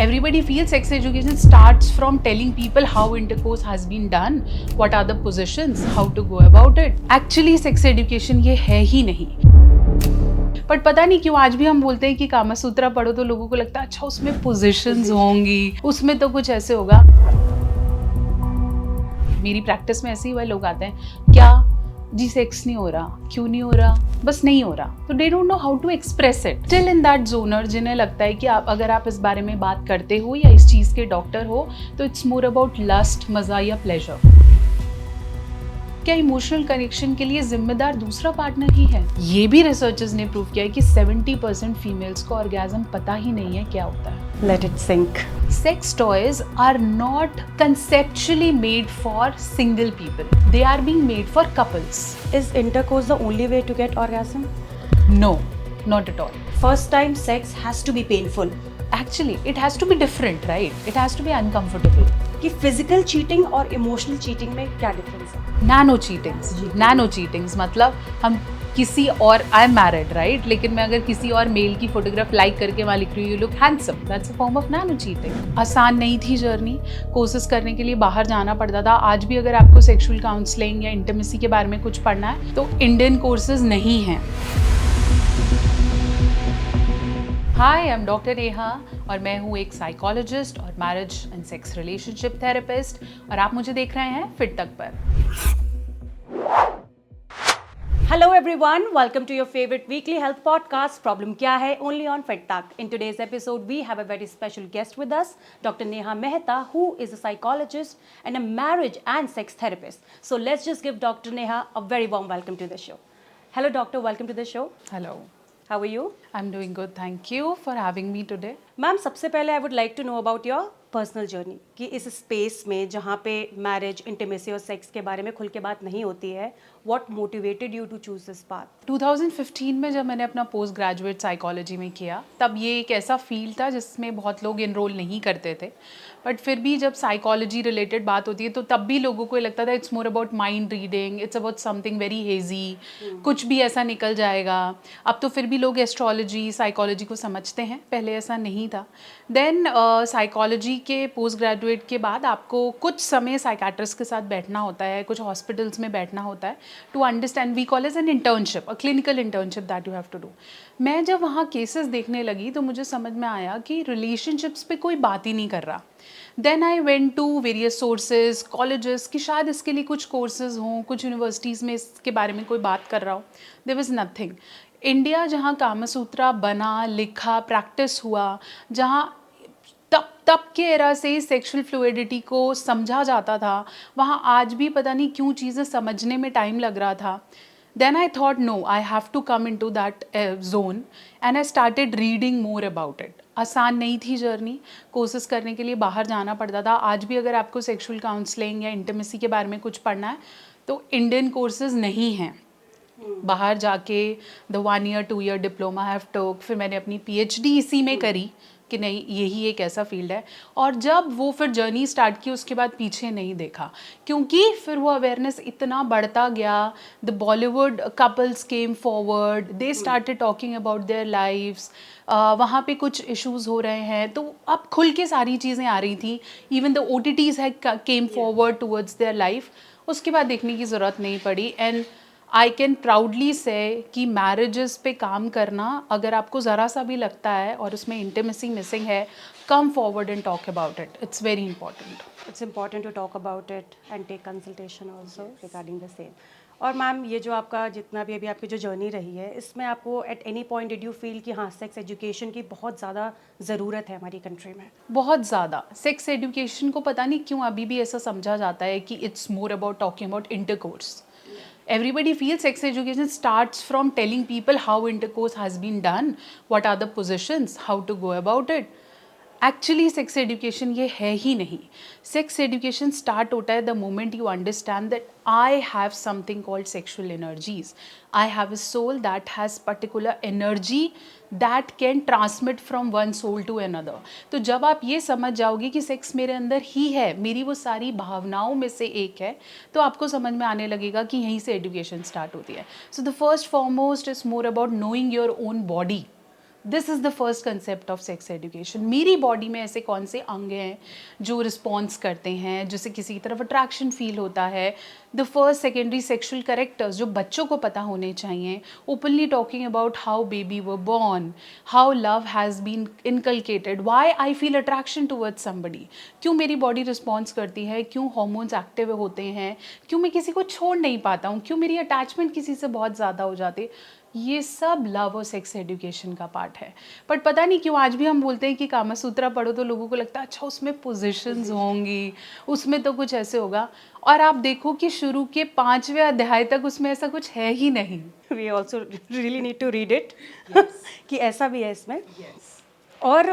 Everybody feels sex education starts from telling people how intercourse has been done, what are the positions, how to go about it. Actually sex education ये है ही नहीं. But पता नहीं क्यों आज भी हम बोलते हैं कि कामा सूत्रा पढ़ो तो लोगों को लगता है अच्छा उसमें पोजीशंस होंगी, उसमें तो कुछ ऐसे होगा. मेरी प्रैक्टिस में ऐसे ही हुआ, लोग आते हैं क्या जी सेक्स नहीं हो रहा, क्यों नहीं हो रहा, बस नहीं हो रहा. तो they don't know how to express it. Still in that genre जिन्हें लगता है कि आप अगर आप इस बारे में बात करते हो या इस चीज़ के डॉक्टर हो तो इट्स मोर अबाउट लस्ट, मज़ा या प्लेजर. क्या इमोशनल कनेक्शन के लिए जिम्मेदार दूसरा पार्टनर ही है? ये भी रिसर्चर्स ने प्रूव किया है कि 70% फीमेल्स को ऑर्गेज्म पता ही नहीं है क्या होता है. Let it sink. Sex toys are not conceptually made for single people. They are being made for couples. Is intercourse the only way to get orgasm? No, not at all. First time sex has to be painful. Actually, it has to be different, right? It has to be uncomfortable. कि physical cheating और emotional cheating में क्या difference है? Nano cheatings मतलब हम किसी और, I am married right, लेकिन मैं अगर किसी और मेल की फोटोग्राफ लाइक करके वहाँ लिख रही हूँ you look handsome, that's a form of nano cheating. आसान नहीं थी जर्नी, कोर्सेज करने के लिए बाहर जाना पड़ता था. आज भी अगर आपको सेक्सुअल काउंसलिंग या इंटीमेसी के बारे में कुछ पढ़ना है तो इंडियन कोर्सेज नहीं हैं. हाय, आई एम डॉक्टर नेहा और मैं हूँ एक साइकोलॉजिस्ट और marriage and sex relationship therapist और आप मुझे देख रहे हैं फिट तक पर. Hello everyone, welcome to your favorite weekly health podcast, Problem Kya Hai, only on FitTalk. In today's episode, we have a very special guest with us, Dr. Neha Mehta, who is a psychologist and a marriage and sex therapist. So let's just give Dr. Neha a very warm welcome to the show. Hello doctor, welcome to the show. Hello. How are you? I'm doing good. Thank you for having me today. Ma'am सबसे पहले I would like to know about your personal journey कि इस space में जहाँ पे marriage, intimacy और sex के बारे में खुल के बात नहीं होती है, what motivated you to choose this path? 2015 में जब मैंने अपना पोस्ट ग्रेजुएट साइकोलॉजी में किया तब ये एक ऐसा फील्ड था जिसमें बहुत लोग इनरोल नहीं करते थे. बट फिर भी जब साइकोलॉजी रिलेटेड बात होती है तो तब भी लोगों को लगता था it's more about mind reading, it's about something very hazy, कुछ भी ऐसा निकल जाएगा. अब तो फिर भी लोग एस्ट्रोलॉजी, साइकोलॉजी को समझते हैं, पहले ऐसा नहीं था. देन साइकोलॉजी के पोस्ट ग्रेजुएट के बाद आपको कुछ समय साइकाट्रिस्ट के साथ बैठना होता है, कुछ हॉस्पिटल्स में बैठना होता है to understand. We call as an internship, a clinical internship that you have to do. मैं जब वहाँ केसेस देखने लगी तो मुझे समझ में आया कि रिलेशनशिप्स पे कोई बात ही नहीं कर रहा. Then I went to various sources, colleges कि शायद इसके लिए कुछ कोर्सेज हों, कुछ यूनिवर्सिटीज़ में इसके बारे में कोई बात कर रहा हो. There was nothing. इंडिया जहाँ कामसूत्रा बना, लिखा, प्रैक्टिस हुआ, जहाँ तब के एरा से ही सेक्सुअल फ्लूइडिटी को समझा जाता था, वहाँ आज भी पता नहीं क्यों चीज़ें समझने में टाइम लग रहा था. Then I thought no, I have to come into that zone and I started reading more about it. आसान नहीं थी जर्नी, कोर्सेज करने के लिए बाहर जाना पड़ता था. आज भी अगर आपको सेक्सुअल काउंसलिंग या इंटीमेसी के बारे में कुछ पढ़ना है तो इंडियन कोर्सेज नहीं हैं. बाहर जाके the 1 year 2 year diploma have took, फिर मैंने अपनी PhD इसी में करी कि नहीं यही एक ऐसा फील्ड है. और जब वो फिर जर्नी स्टार्ट की उसके बाद पीछे नहीं देखा, क्योंकि फिर वो अवेयरनेस इतना बढ़ता गया. The Bollywood couples came forward, they started talking about their lifes. वहाँ पे कुछ इश्यूज हो रहे हैं तो अब खुल के सारी चीज़ें आ रही थी. इवन द OTTs है came forward towards their life. उसके बाद देखने की ज़रूरत नहीं पड़ी. एंड आई कैन प्राउडली से कि मैरिजेस पे काम करना, अगर आपको ज़रा सा भी लगता है और उसमें इंटीमेसी मिसिंग है, come forward and talk about it. It's very important. It's important to talk about it and take consultation also regarding the same. और मैम ये जो आपका जितना भी अभी आपकी जो जर्नी रही है, इसमें आपको at any point did you feel कि हाँ सेक्स एजुकेशन की बहुत ज़्यादा ज़रूरत है हमारी कंट्री में? बहुत ज़्यादा. सेक्स एजुकेशन को पता नहीं क्यों अभी भी ऐसा समझा जाता है कि it's more about talking about intercourse. Everybody feels sex education starts from telling people how intercourse has been done, what are the positions, how to go about it. Actually sex education ये है ही नहीं. Sex education start होता है the moment you understand that I have something called sexual energies. I have a soul that has particular energy that can transmit from one soul to another. तो जब आप ये समझ जाओगे कि सेक्स मेरे अंदर ही है, मेरी वो सारी भावनाओं में से एक है, तो आपको समझ में आने लगेगा कि यहीं से एजुकेशन स्टार्ट होती है. So the first foremost is more about knowing your own body. This is the first concept of sex education. मेरी बॉडी में ऐसे कौन से अंग हैं जो रिस्पॉन्स करते हैं, जिससे किसी की तरफ अट्रैक्शन फील होता है। The first secondary sexual characters जो बच्चों को पता होने चाहिए, openly talking about how baby were born, how love has been inculcated, why I feel attraction towards somebody, क्यों मेरी बॉडी रिस्पॉन्स करती है, क्यों हॉर्मोन्स एक्टिव होते हैं, क्यों मैं किसी को छोड़ नहीं पाता हूँ, क्यों मेरी अटैचमेंट किसी से बहुत ज़्यादा हो जाती है। ये सब लव और सेक्स एजुकेशन का पार्ट है। बट पता नहीं क्यों आज भी हम बोलते हैं कि कामा सूत्रा पढ़ो तो लोगों को लगता है अच्छा उसमें पोजीशंस होंगी, उसमें तो कुछ ऐसे होगा। और आप देखो कि शुरू के 5वें अध्याय तक उसमें ऐसा कुछ है ही नहीं। We also really need to read it कि ऐसा भी है इसमें। और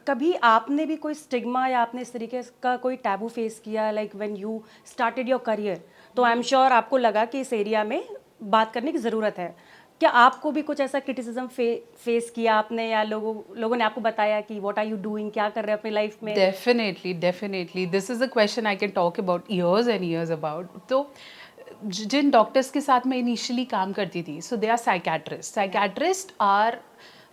कभी आपने भी कोई स्टिग्मा या आपने इस तरीके का कोई टैबू फेस किया, like when you started your career, तो आई एम श्योर आपको लगा कि इस एरिया में बात करने की ज़रूरत है। क्या आपको भी कुछ ऐसा क्रिटिसिज्म फेस किया आपने, या लोगों ने आपको बताया कि व्हाट आर यू डूइंग, क्या कर रहे हैं अपनी लाइफ में? Definitely this is a question I can talk about years and years about. तो जिन डॉक्टर्स के साथ मैं इनिशियली काम करती थी, so they are psychiatrist are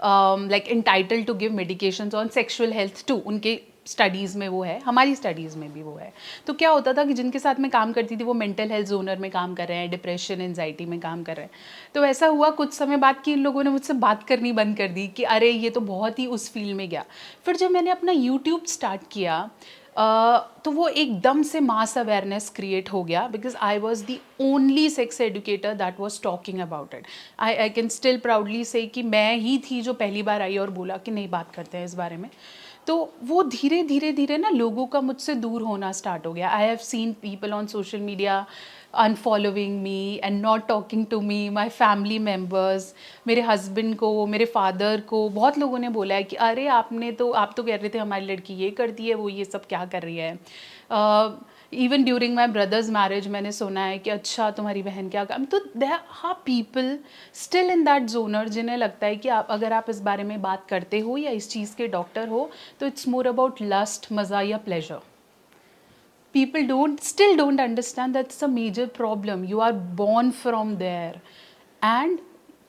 like entitled to give medications on sexual health too. उनके स्टडीज़ में वो है, हमारी स्टडीज़ में भी वो है। तो क्या होता था कि जिनके साथ मैं काम करती थी वो मेंटल हेल्थ जोनर में काम कर रहे हैं, डिप्रेशन एंजाइटी में काम कर रहे हैं। तो ऐसा हुआ कुछ समय बाद कि इन लोगों ने मुझसे बात करनी बंद कर दी कि अरे ये तो बहुत ही उस फील्ड में गया। फिर जब मैंने अपना यूट्यूब स्टार्ट किया तो वो एकदम से मास अवेयरनेस क्रिएट हो गया, because I was the only sex educator that was talking about it. I can still proudly से कि मैं ही थी जो पहली बार आई और बोला कि नहीं बात करते हैं इस बारे में। तो वो धीरे धीरे ना लोगों का मुझसे दूर होना स्टार्ट हो गया। I have seen people on social media unfollowing me and not talking to me, my family members, मेरे हस्बैंड को, मेरे फादर को, बहुत लोगों ने बोला है कि अरे आप तो कह रहे थे हमारी लड़की ये करती है, वो ये सब क्या कर रही है। Even during my brothers marriage मैंने सुना है कि अच्छा तुम्हारी बहन क्या काम। तो there are people still in that genre जिन्हें लगता है कि अगर आप इस बारे में बात करते हो या इस चीज़ के डॉक्टर हो तो इट्स मोर अबाउट लस्ट, मज़ा या pleasure. People still don't understand that's a major problem. You are born from there and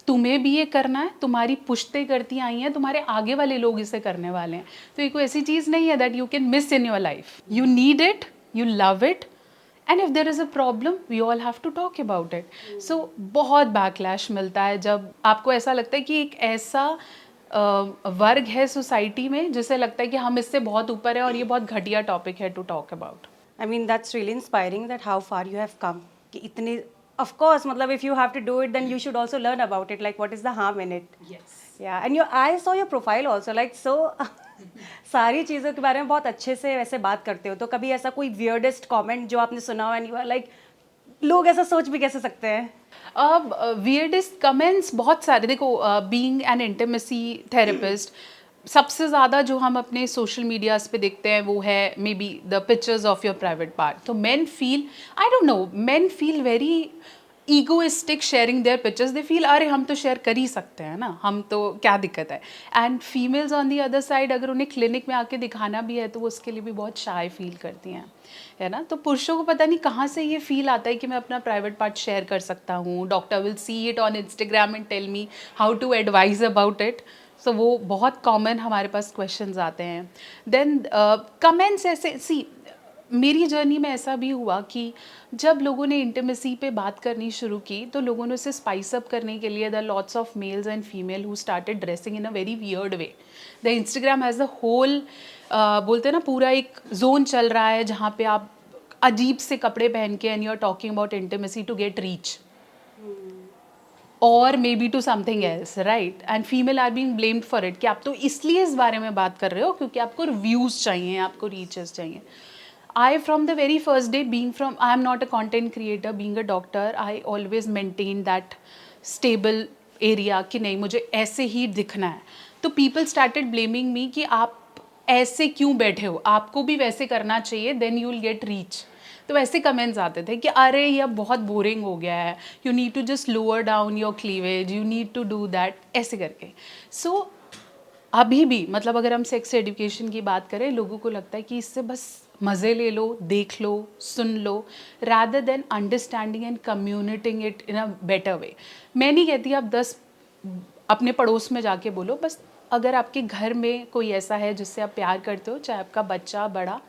तुम्हें भी ये करना है, तुम्हारी पुश्तें करती आई हैं, तुम्हारे आगे वाले लोग इसे करने वाले हैं। तो ये कोई ऐसी चीज़ नहीं है that you can miss in your life. You need it, you love it, and if there is a problem we all have to talk about it. So बहुत बैकलैश मिलता है जब आपको ऐसा लगता है कि एक ऐसा वर्ग है सोसाइटी में जिसे लगता है कि हम इससे बहुत ऊपर है और ये बहुत घटिया टॉपिक है to talk about. I mean, that's really inspiring that how far you have come. कि इतने, of course, मतलब if you have to do it, then you should also learn about it. Like, what is the harm in it? Yes. Yeah, and I saw your profile also. Like, so सारी चीज़ों के बारे में बहुत अच्छे से वैसे बात करते हो। तो कभी ऐसा कोई weirdest comment जो आपने सुना हो and you are like, लोग ऐसा सोच भी कैसे सकते हैं? weirdest comments बहुत सारे। देखो, being an intimacy therapist, सबसे ज़्यादा जो हम अपने सोशल मीडियाज़ पे देखते हैं वो है may be the pictures of your private part. तो men feel, I don't know, men feel very egoistic sharing their pictures. They feel अरे हम तो शेयर कर ही सकते हैं ना, हम तो क्या दिक्कत है। And females on the other side अगर उन्हें क्लिनिक में आके दिखाना भी है तो वो उसके लिए भी बहुत शाय फील करती हैं, है ना। तो पुरुषों को पता नहीं कहाँ से ये फील आता है कि मैं अपना प्राइवेट पार्ट शेयर कर सकता हूँ। Doctor will see it on Instagram and tell me how to advise about it. So वो बहुत कॉमन हमारे पास क्वेश्चंस आते हैं। देन कमेंट्स ऐसे, सी मेरी जर्नी में ऐसा भी हुआ कि जब लोगों ने इंटीमेसी पे बात करनी शुरू की तो लोगों ने उसे स्पाइस अप करने के लिए the lots of males and female who started dressing in a very weird way. The Instagram has the whole, बोलते हैं ना, पूरा एक जोन चल रहा है जहाँ पे आप अजीब से कपड़े पहन के and you are talking about intimacy to get reach और may be to something else, right. And female are being blamed for it कि आप तो इसलिए इस बारे में बात कर रहे हो क्योंकि आपको रिव्यूज़ चाहिए, आपको रीचेस चाहिए। I from the very first day, I am not a content creator, being a doctor, I always maintain that stable area कि नहीं मुझे ऐसे ही दिखना है। तो people started blaming me कि आप ऐसे क्यों बैठे हो, आपको भी वैसे करना चाहिए, then you will get reach। तो ऐसे कमेंट्स आते थे कि अरे ये बहुत बोरिंग हो गया है, you need to just lower down your cleavage, you need to do that, ऐसे करके। सो अभी भी मतलब अगर हम सेक्स एजुकेशन की बात करें, लोगों को लगता है कि इससे बस मज़े ले लो, देख लो, सुन लो, rather than understanding and communicating it in a better way. मैं नहीं कहती आप 10 अपने पड़ोस में जाके बोलो, बस अगर आपके घर में कोई ऐसा है जिससे आप प्यार करते हो, चाहे आपका बच्चा बड़ा,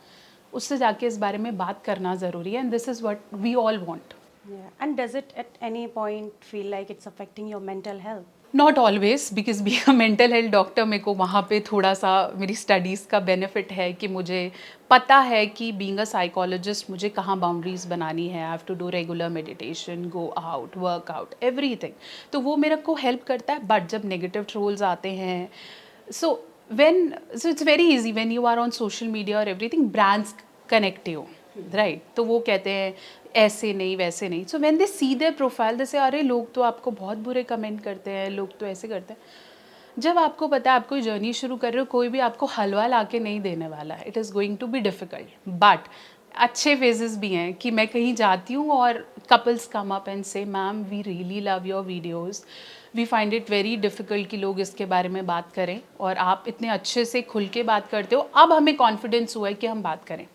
उससे जाके इस बारे में बात करना ज़रूरी है, and this is what we all want. Yeah. And does it at any point feel like it's affecting your mental health? Not always, because be a mental health doctor मेरे को वहाँ पे थोड़ा सा मेरी स्टडीज़ का बेनिफिट है कि मुझे पता है कि बीइंग अ साइकोलॉजिस्ट मुझे कहाँ बाउंड्रीज बनानी है. I have to do regular meditation, go out, workout, everything. तो वो मेरे को हेल्प करता है. बट जब नेगेटिव ट्रोल्स आते हैं, so so it's very easy when you are on social media और everything, brands connect you, right. तो वो कहते हैं ऐसे नहीं वैसे नहीं. So when they see their profile they say अरे लोग तो आपको बहुत बुरे कमेंट करते हैं, लोग तो ऐसे करते हैं. जब आपको पता है आप कोई जर्नी शुरू कर रहे हो, कोई भी आपको हलवा ला के नहीं देने वाला है. It is going to be difficult. But अच्छे फेजेस भी हैं कि मैं कहीं जाती हूँ और couples come up and say ma'am we really love your videos, we find it very difficult कि लोग इसके बारे में बात करें, और आप इतने अच्छे से खुल के बात करते हो, अब हमें कॉन्फिडेंस हुआ है कि हम बात करें.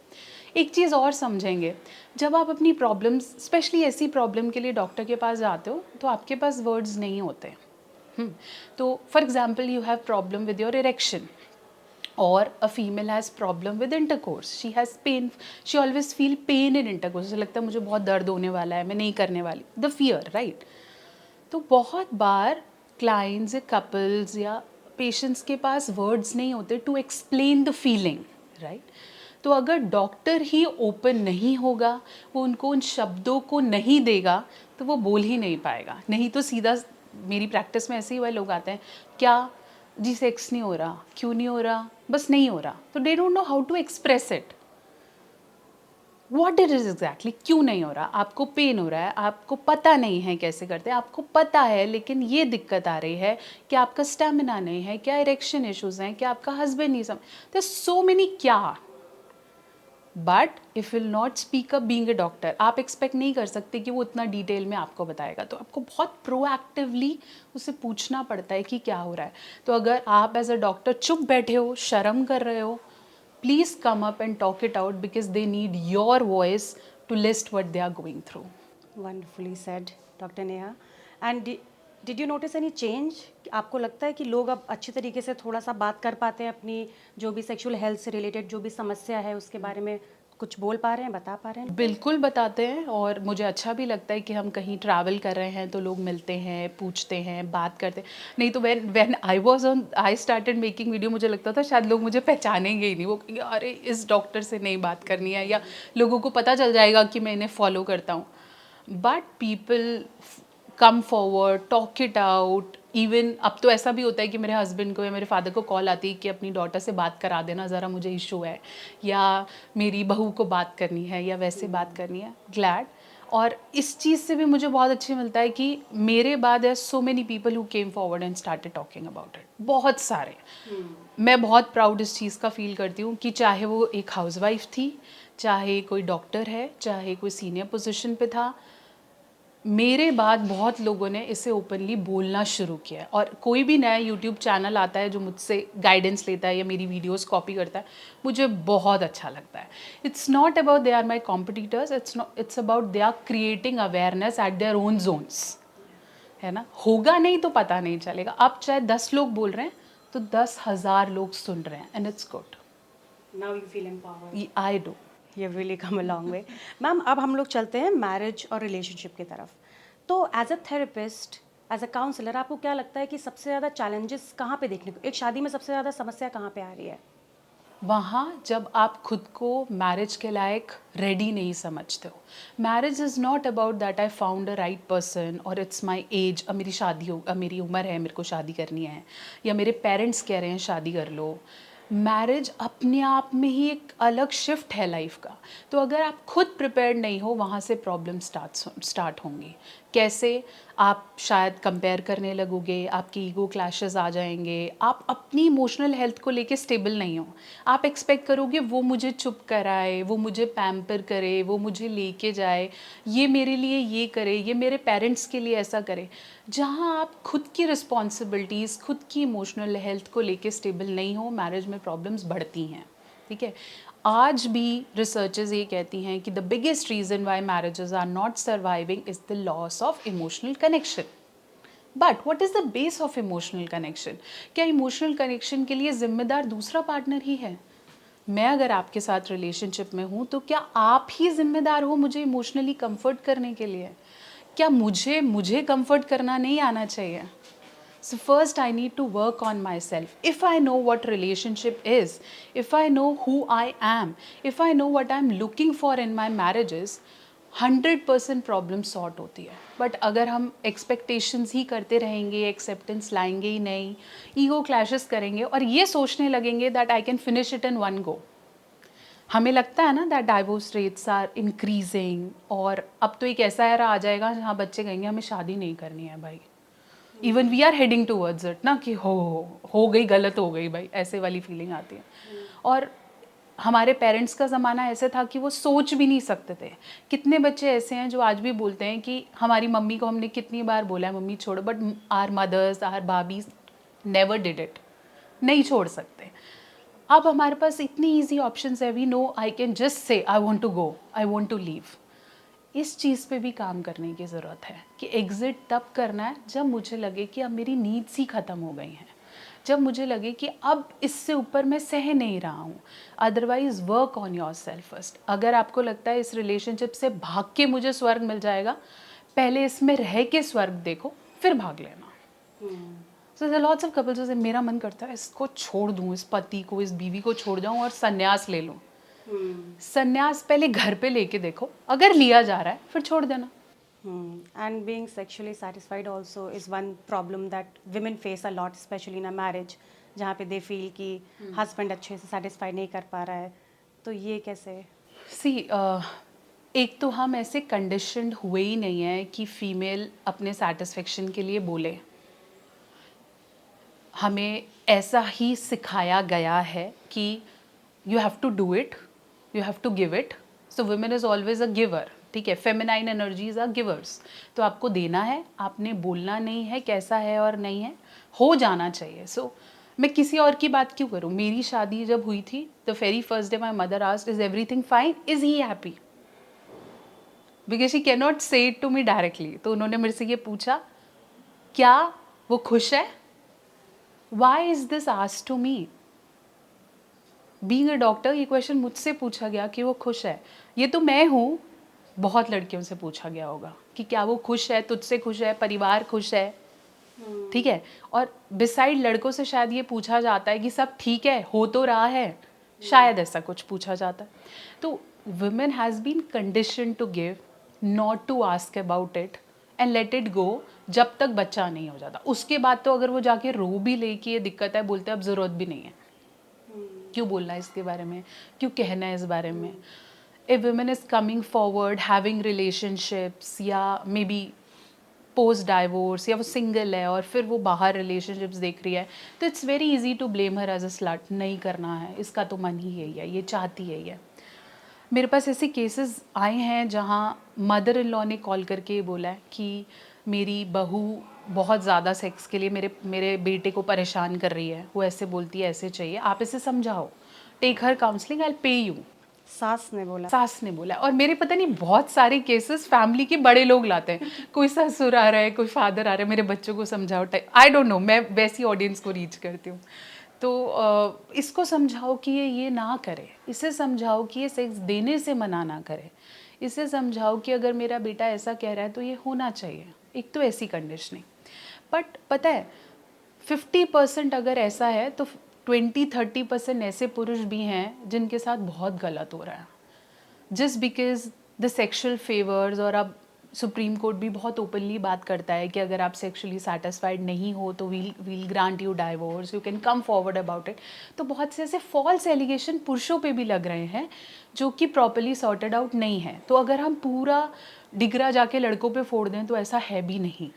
एक चीज़ और समझेंगे, जब आप अपनी प्रॉब्लम्स, स्पेशली ऐसी प्रॉब्लम के लिए डॉक्टर के पास जाते हो, तो आपके पास वर्ड्स नहीं होते. तो for example you have problem with your erection, or a female has problem with intercourse, she has pain, she always feel pain in intercourse. उसे लगता है मुझे बहुत दर्द होने वाला है, मैं नहीं करने वाली, the fear, right. तो बहुत बार clients या couples या patients के पास words नहीं होते to explain the feeling, right. तो अगर डॉक्टर ही ओपन नहीं होगा, वो उनको उन शब्दों को नहीं देगा, तो वो बोल ही नहीं पाएगा. नहीं तो सीधा, मेरी प्रैक्टिस में ऐसे ही हुए लोग आते हैं, क्या जी सेक्स नहीं हो रहा, क्यों नहीं हो रहा, बस नहीं हो रहा. तो they don't know how to express it. What it is exactly, क्यों नहीं हो रहा, आपको पेन हो रहा है, आपको पता नहीं है कैसे करते हैं, आपको पता है लेकिन ये दिक्कत आ रही है कि आपका स्टेमिना नहीं है, क्या इरेक्शन इश्यूज हैं, क्या आपका हस्बैंड नहीं समझ. देयर सो मेनी क्या. But if will not speak up being a doctor, आप एक्सपेक्ट नहीं कर सकते कि वो इतना डिटेल में आपको बताएगा. तो आपको बहुत प्रोएक्टिवली उससे पूछना पड़ता है कि क्या हो रहा है. तो अगर आप एज अ डॉक्टर चुप बैठे हो, शर्म कर रहे हो, please come up and talk it out, because they need your voice to list what they are going through. Wonderfully said, Dr. Neha. And did you notice any change? आपको लगता है कि लोग अब अच्छी तरीके से थोड़ा सा बात कर पाते हैं, अपनी जो भी सेक्सुअल हेल्थ से रिलेटेड जो भी समस्या है उसके बारे में कुछ बोल पा रहे हैं, बता पा रहे हैं? बिल्कुल बताते हैं, और मुझे अच्छा भी लगता है कि हम कहीं ट्रैवल कर रहे हैं तो लोग मिलते हैं, पूछते हैं, बात करते हैं. नहीं तो when I started making video, मुझे लगता था शायद लोग मुझे पहचानेंगे ही नहीं. वो कहेंगे अरे इस डॉक्टर से नहीं बात करनी है, या लोगों को पता चल जाएगा कि मैं इन्हें फॉलो करता हूँ. But people come forward, talk it out. Even अब तो ऐसा भी होता है कि मेरे हस्बैंड को या मेरे फादर को कॉल आती है कि अपनी डॉटर से बात करा देना ज़रा, मुझे इशू है, या मेरी बहू को बात करनी है, या वैसे बात करनी है. ग्लैड. और इस चीज़ से भी मुझे बहुत अच्छी मिलता है कि मेरे बाद there so many people who came forward and started talking about it. बहुत सारे. मैं बहुत प्राउड इस चीज़ का फील करती हूँ कि चाहे वो एक हाउसवाइफ थी, चाहे कोई डॉक्टर है, चाहे कोई सीनियर पोजीशन पे था, मेरे बाद बहुत लोगों ने इसे ओपनली बोलना शुरू किया है. और कोई भी नया यूट्यूब चैनल आता है जो मुझसे गाइडेंस लेता है या मेरी वीडियोस कॉपी करता है, मुझे बहुत अच्छा लगता है. It's not about they are my competitors, it's about they are creating awareness at their own zones, है ना. होगा नहीं तो पता नहीं चलेगा. अब चाहे 10 लोग बोल रहे हैं तो 10,000 लोग सुन रहे हैं, and it's good. Now you feel empowered. I do. ये really come a long way. Ma'am अब हम लोग चलते हैं मैरिज और रिलेशनशिप की तरफ. तो as a therapist, as a counsellor, आपको क्या लगता है कि सबसे ज़्यादा चैलेंजेस कहाँ पे देखने को, एक शादी में सबसे ज़्यादा समस्या कहाँ पे आ रही है? वहाँ जब आप खुद को मैरिज के लायक रेडी नहीं समझते हो. Marriage is not about that I found a right person, और इट्स माई एज, अब मेरी शादी हो, अब मेरी उम्र है, मेरे को शादी करनी है, या मेरे पेरेंट्स कह रहे हैं शादी कर लो. मैरिज अपने आप में ही एक अलग शिफ्ट है लाइफ का. तो अगर आप खुद प्रिपेयर्ड नहीं हो, वहाँ से प्रॉब्लम स्टार्ट होंगी. कैसे? आप शायद कंपेयर करने लगोगे, आपकी ईगो क्लैशेस आ जाएंगे, आप अपनी इमोशनल हेल्थ को लेके स्टेबल नहीं हो. आप एक्सपेक्ट करोगे वो मुझे चुप कराए, वो मुझे पैम्पर करे, वो मुझे लेके जाए, ये मेरे लिए ये करे, ये मेरे पेरेंट्स के लिए ऐसा करे. जहाँ आप खुद की रिस्पॉन्सिबिलिटीज़, खुद की इमोशनल हेल्थ को लेके स्टेबल नहीं हो, मैरिज में प्रॉब्लम्स बढ़ती हैं. ठीक है. आज भी रिसर्चेस ये कहती हैं कि the biggest reason why marriages are not surviving is the loss of emotional connection. But what is the base of emotional connection? क्या इमोशनल कनेक्शन के लिए जिम्मेदार दूसरा पार्टनर ही है? मैं अगर आपके साथ रिलेशनशिप में हूँ तो क्या आप ही जिम्मेदार हो मुझे इमोशनली कंफर्ट करने के लिए? क्या मुझे मुझे कंफर्ट करना नहीं आना चाहिए? So first I need to work on myself. If I know what relationship is, if I know who I am, if I know what I'm looking for in my marriages, 100% problem sort होती है. But अगर हम expectations ही करते रहेंगे, acceptance लाएंगे ही नहीं, ego clashes करेंगे और ये सोचने लगेंगे that I can finish it in one go. हमें लगता है ना that divorce rates are increasing, और अब तो एक ऐसा एरा आ जाएगा जहाँ बच्चे कहेंगे हमें शादी नहीं करनी है भाई. Even we are heading towards it ना कि हो गई, गलत हो गई भाई, ऐसे वाली फीलिंग आती है. और हमारे पेरेंट्स का ज़माना ऐसे था कि वो सोच भी नहीं सकते थे. कितने बच्चे ऐसे हैं जो आज भी बोलते हैं कि हमारी मम्मी को हमने कितनी बार बोला है मम्मी छोड़ो, but our mothers, our bhabhi never did it. नहीं छोड़ सकते. अब हमारे पास इतनी ईजी ऑप्शंस है, we know I can just say I want to go, I want to leave. इस चीज़ पे भी काम करने की ज़रूरत है कि एग्ज़िट तब करना है जब मुझे लगे कि अब मेरी नीड्स ही ख़त्म हो गई हैं, जब मुझे लगे कि अब इससे ऊपर मैं सह नहीं रहा हूँ. Otherwise work on your self first. अगर आपको लगता है इस रिलेशनशिप से भाग के मुझे स्वर्ग मिल जाएगा, पहले इसमें रह के स्वर्ग देखो, फिर भाग लेना. सो लॉट्स ऑफ कपल्स से मेरा मन करता है इसको छोड़ दूँ, इस पति को, इस बीवी को छोड़ जाऊँ और संन्यास ले लूँ. संन्यास पहले घर पे लेके देखो, अगर लिया जा रहा है फिर छोड़ देना. And being sexually satisfied also is one problem that women face a lot, especially in a marriage, जहाँ पे they feel कि husband अच्छे से satisfy नहीं कर पा रहा है. तो ये कैसे? सी एक तो हम ऐसे कंडीशनड हुए ही नहीं है कि फीमेल अपने सेटिस्फेक्शन के लिए बोले. हमें ऐसा ही सिखाया गया है कि you have to do it, you have to give it. So women is always a giver. ठीक है, फेमिनाइन एनर्जीज आर गिवर्स. तो आपको देना है, आपने बोलना नहीं है कैसा है और नहीं है, हो जाना चाहिए. सो मैं किसी और की बात क्यों करूँ? मेरी शादी जब हुई थी, the very first day my mother asked is everything fine, is he happy, because she can not से इट टू मी डायरेक्टली. तो उन्होंने मेरे से ये पूछा क्या वो खुश है. Why is this asked to me? Being a doctor ये क्वेश्चन मुझसे पूछा गया कि वो खुश है. ये तो मैं हूँ, बहुत लड़कियों से पूछा गया होगा कि क्या वो खुश है, तुझसे खुश है, परिवार खुश है. ठीक है, और बिसाइड लड़कों से शायद ये पूछा जाता है कि सब ठीक है, हो तो रहा है, शायद ऐसा कुछ पूछा जाता है. तो women has been condition to give, not to ask about it and let it go जब तक बच्चा नहीं हो जाता. उसके बाद तो अगर वो जाके रो भी ले कि ये दिक्कत है, बोलते अब ज़रूरत भी नहीं है, क्यों बोलना है इसके बारे में, क्यों कहना है इस बारे में. If women is coming forward having relationships या मे बी पोस्ट डाइवोर्स, या वो सिंगल है और फिर वो बाहर रिलेशनशिप्स देख रही है, तो it's very easy to blame her as a slut. नहीं करना है, इसका तो मन ही यही है, ये चाहती है ये. मेरे पास ऐसे केसेस आए हैं जहाँ मदर इन लॉ ने कॉल करके ये बोला है कि मेरी बहू बहुत ज़्यादा सेक्स के लिए मेरे बेटे को परेशान कर रही है, वो ऐसे बोलती है, ऐसे चाहिए, आप इसे समझाओ, टेक हर काउंसलिंग, आई पे यू. सास ने बोला? सास ने बोला. और मेरे पता नहीं बहुत सारे केसेस फैमिली के बड़े लोग लाते हैं, कोई ससुर आ रहा है, कोई फादर आ रहा है, मेरे बच्चों को समझाओ टाइप. आई डोंट नो, मैं वैसी ऑडियंस को रीच करती हूँ. तो इसको समझाओ कि ये ना करे, इसे समझाओ कि ये सेक्स देने से मना ना करे, इसे समझाओ कि अगर मेरा बेटा ऐसा कह रहा है तो ये होना चाहिए. एक तो ऐसी कंडीशनिंग. बट पता है 50% अगर ऐसा है तो 20-30% ऐसे पुरुष भी हैं जिनके साथ बहुत गलत हो रहा है, just because the sexual favours. और अब सुप्रीम कोर्ट भी बहुत ओपनली बात करता है कि अगर आप सेक्शुअली सेटिस्फाइड नहीं हो तो we'll grant you divorce, you can come forward about it. तो बहुत से ऐसे फॉल्स एलिगेशन पुरुषों पे भी लग रहे हैं जो कि प्रॉपरली सॉर्टेड आउट नहीं है. तो अगर हम पूरा डिगरा जाके लड़कों पे फोड़ दें तो ऐसा है भी नहीं,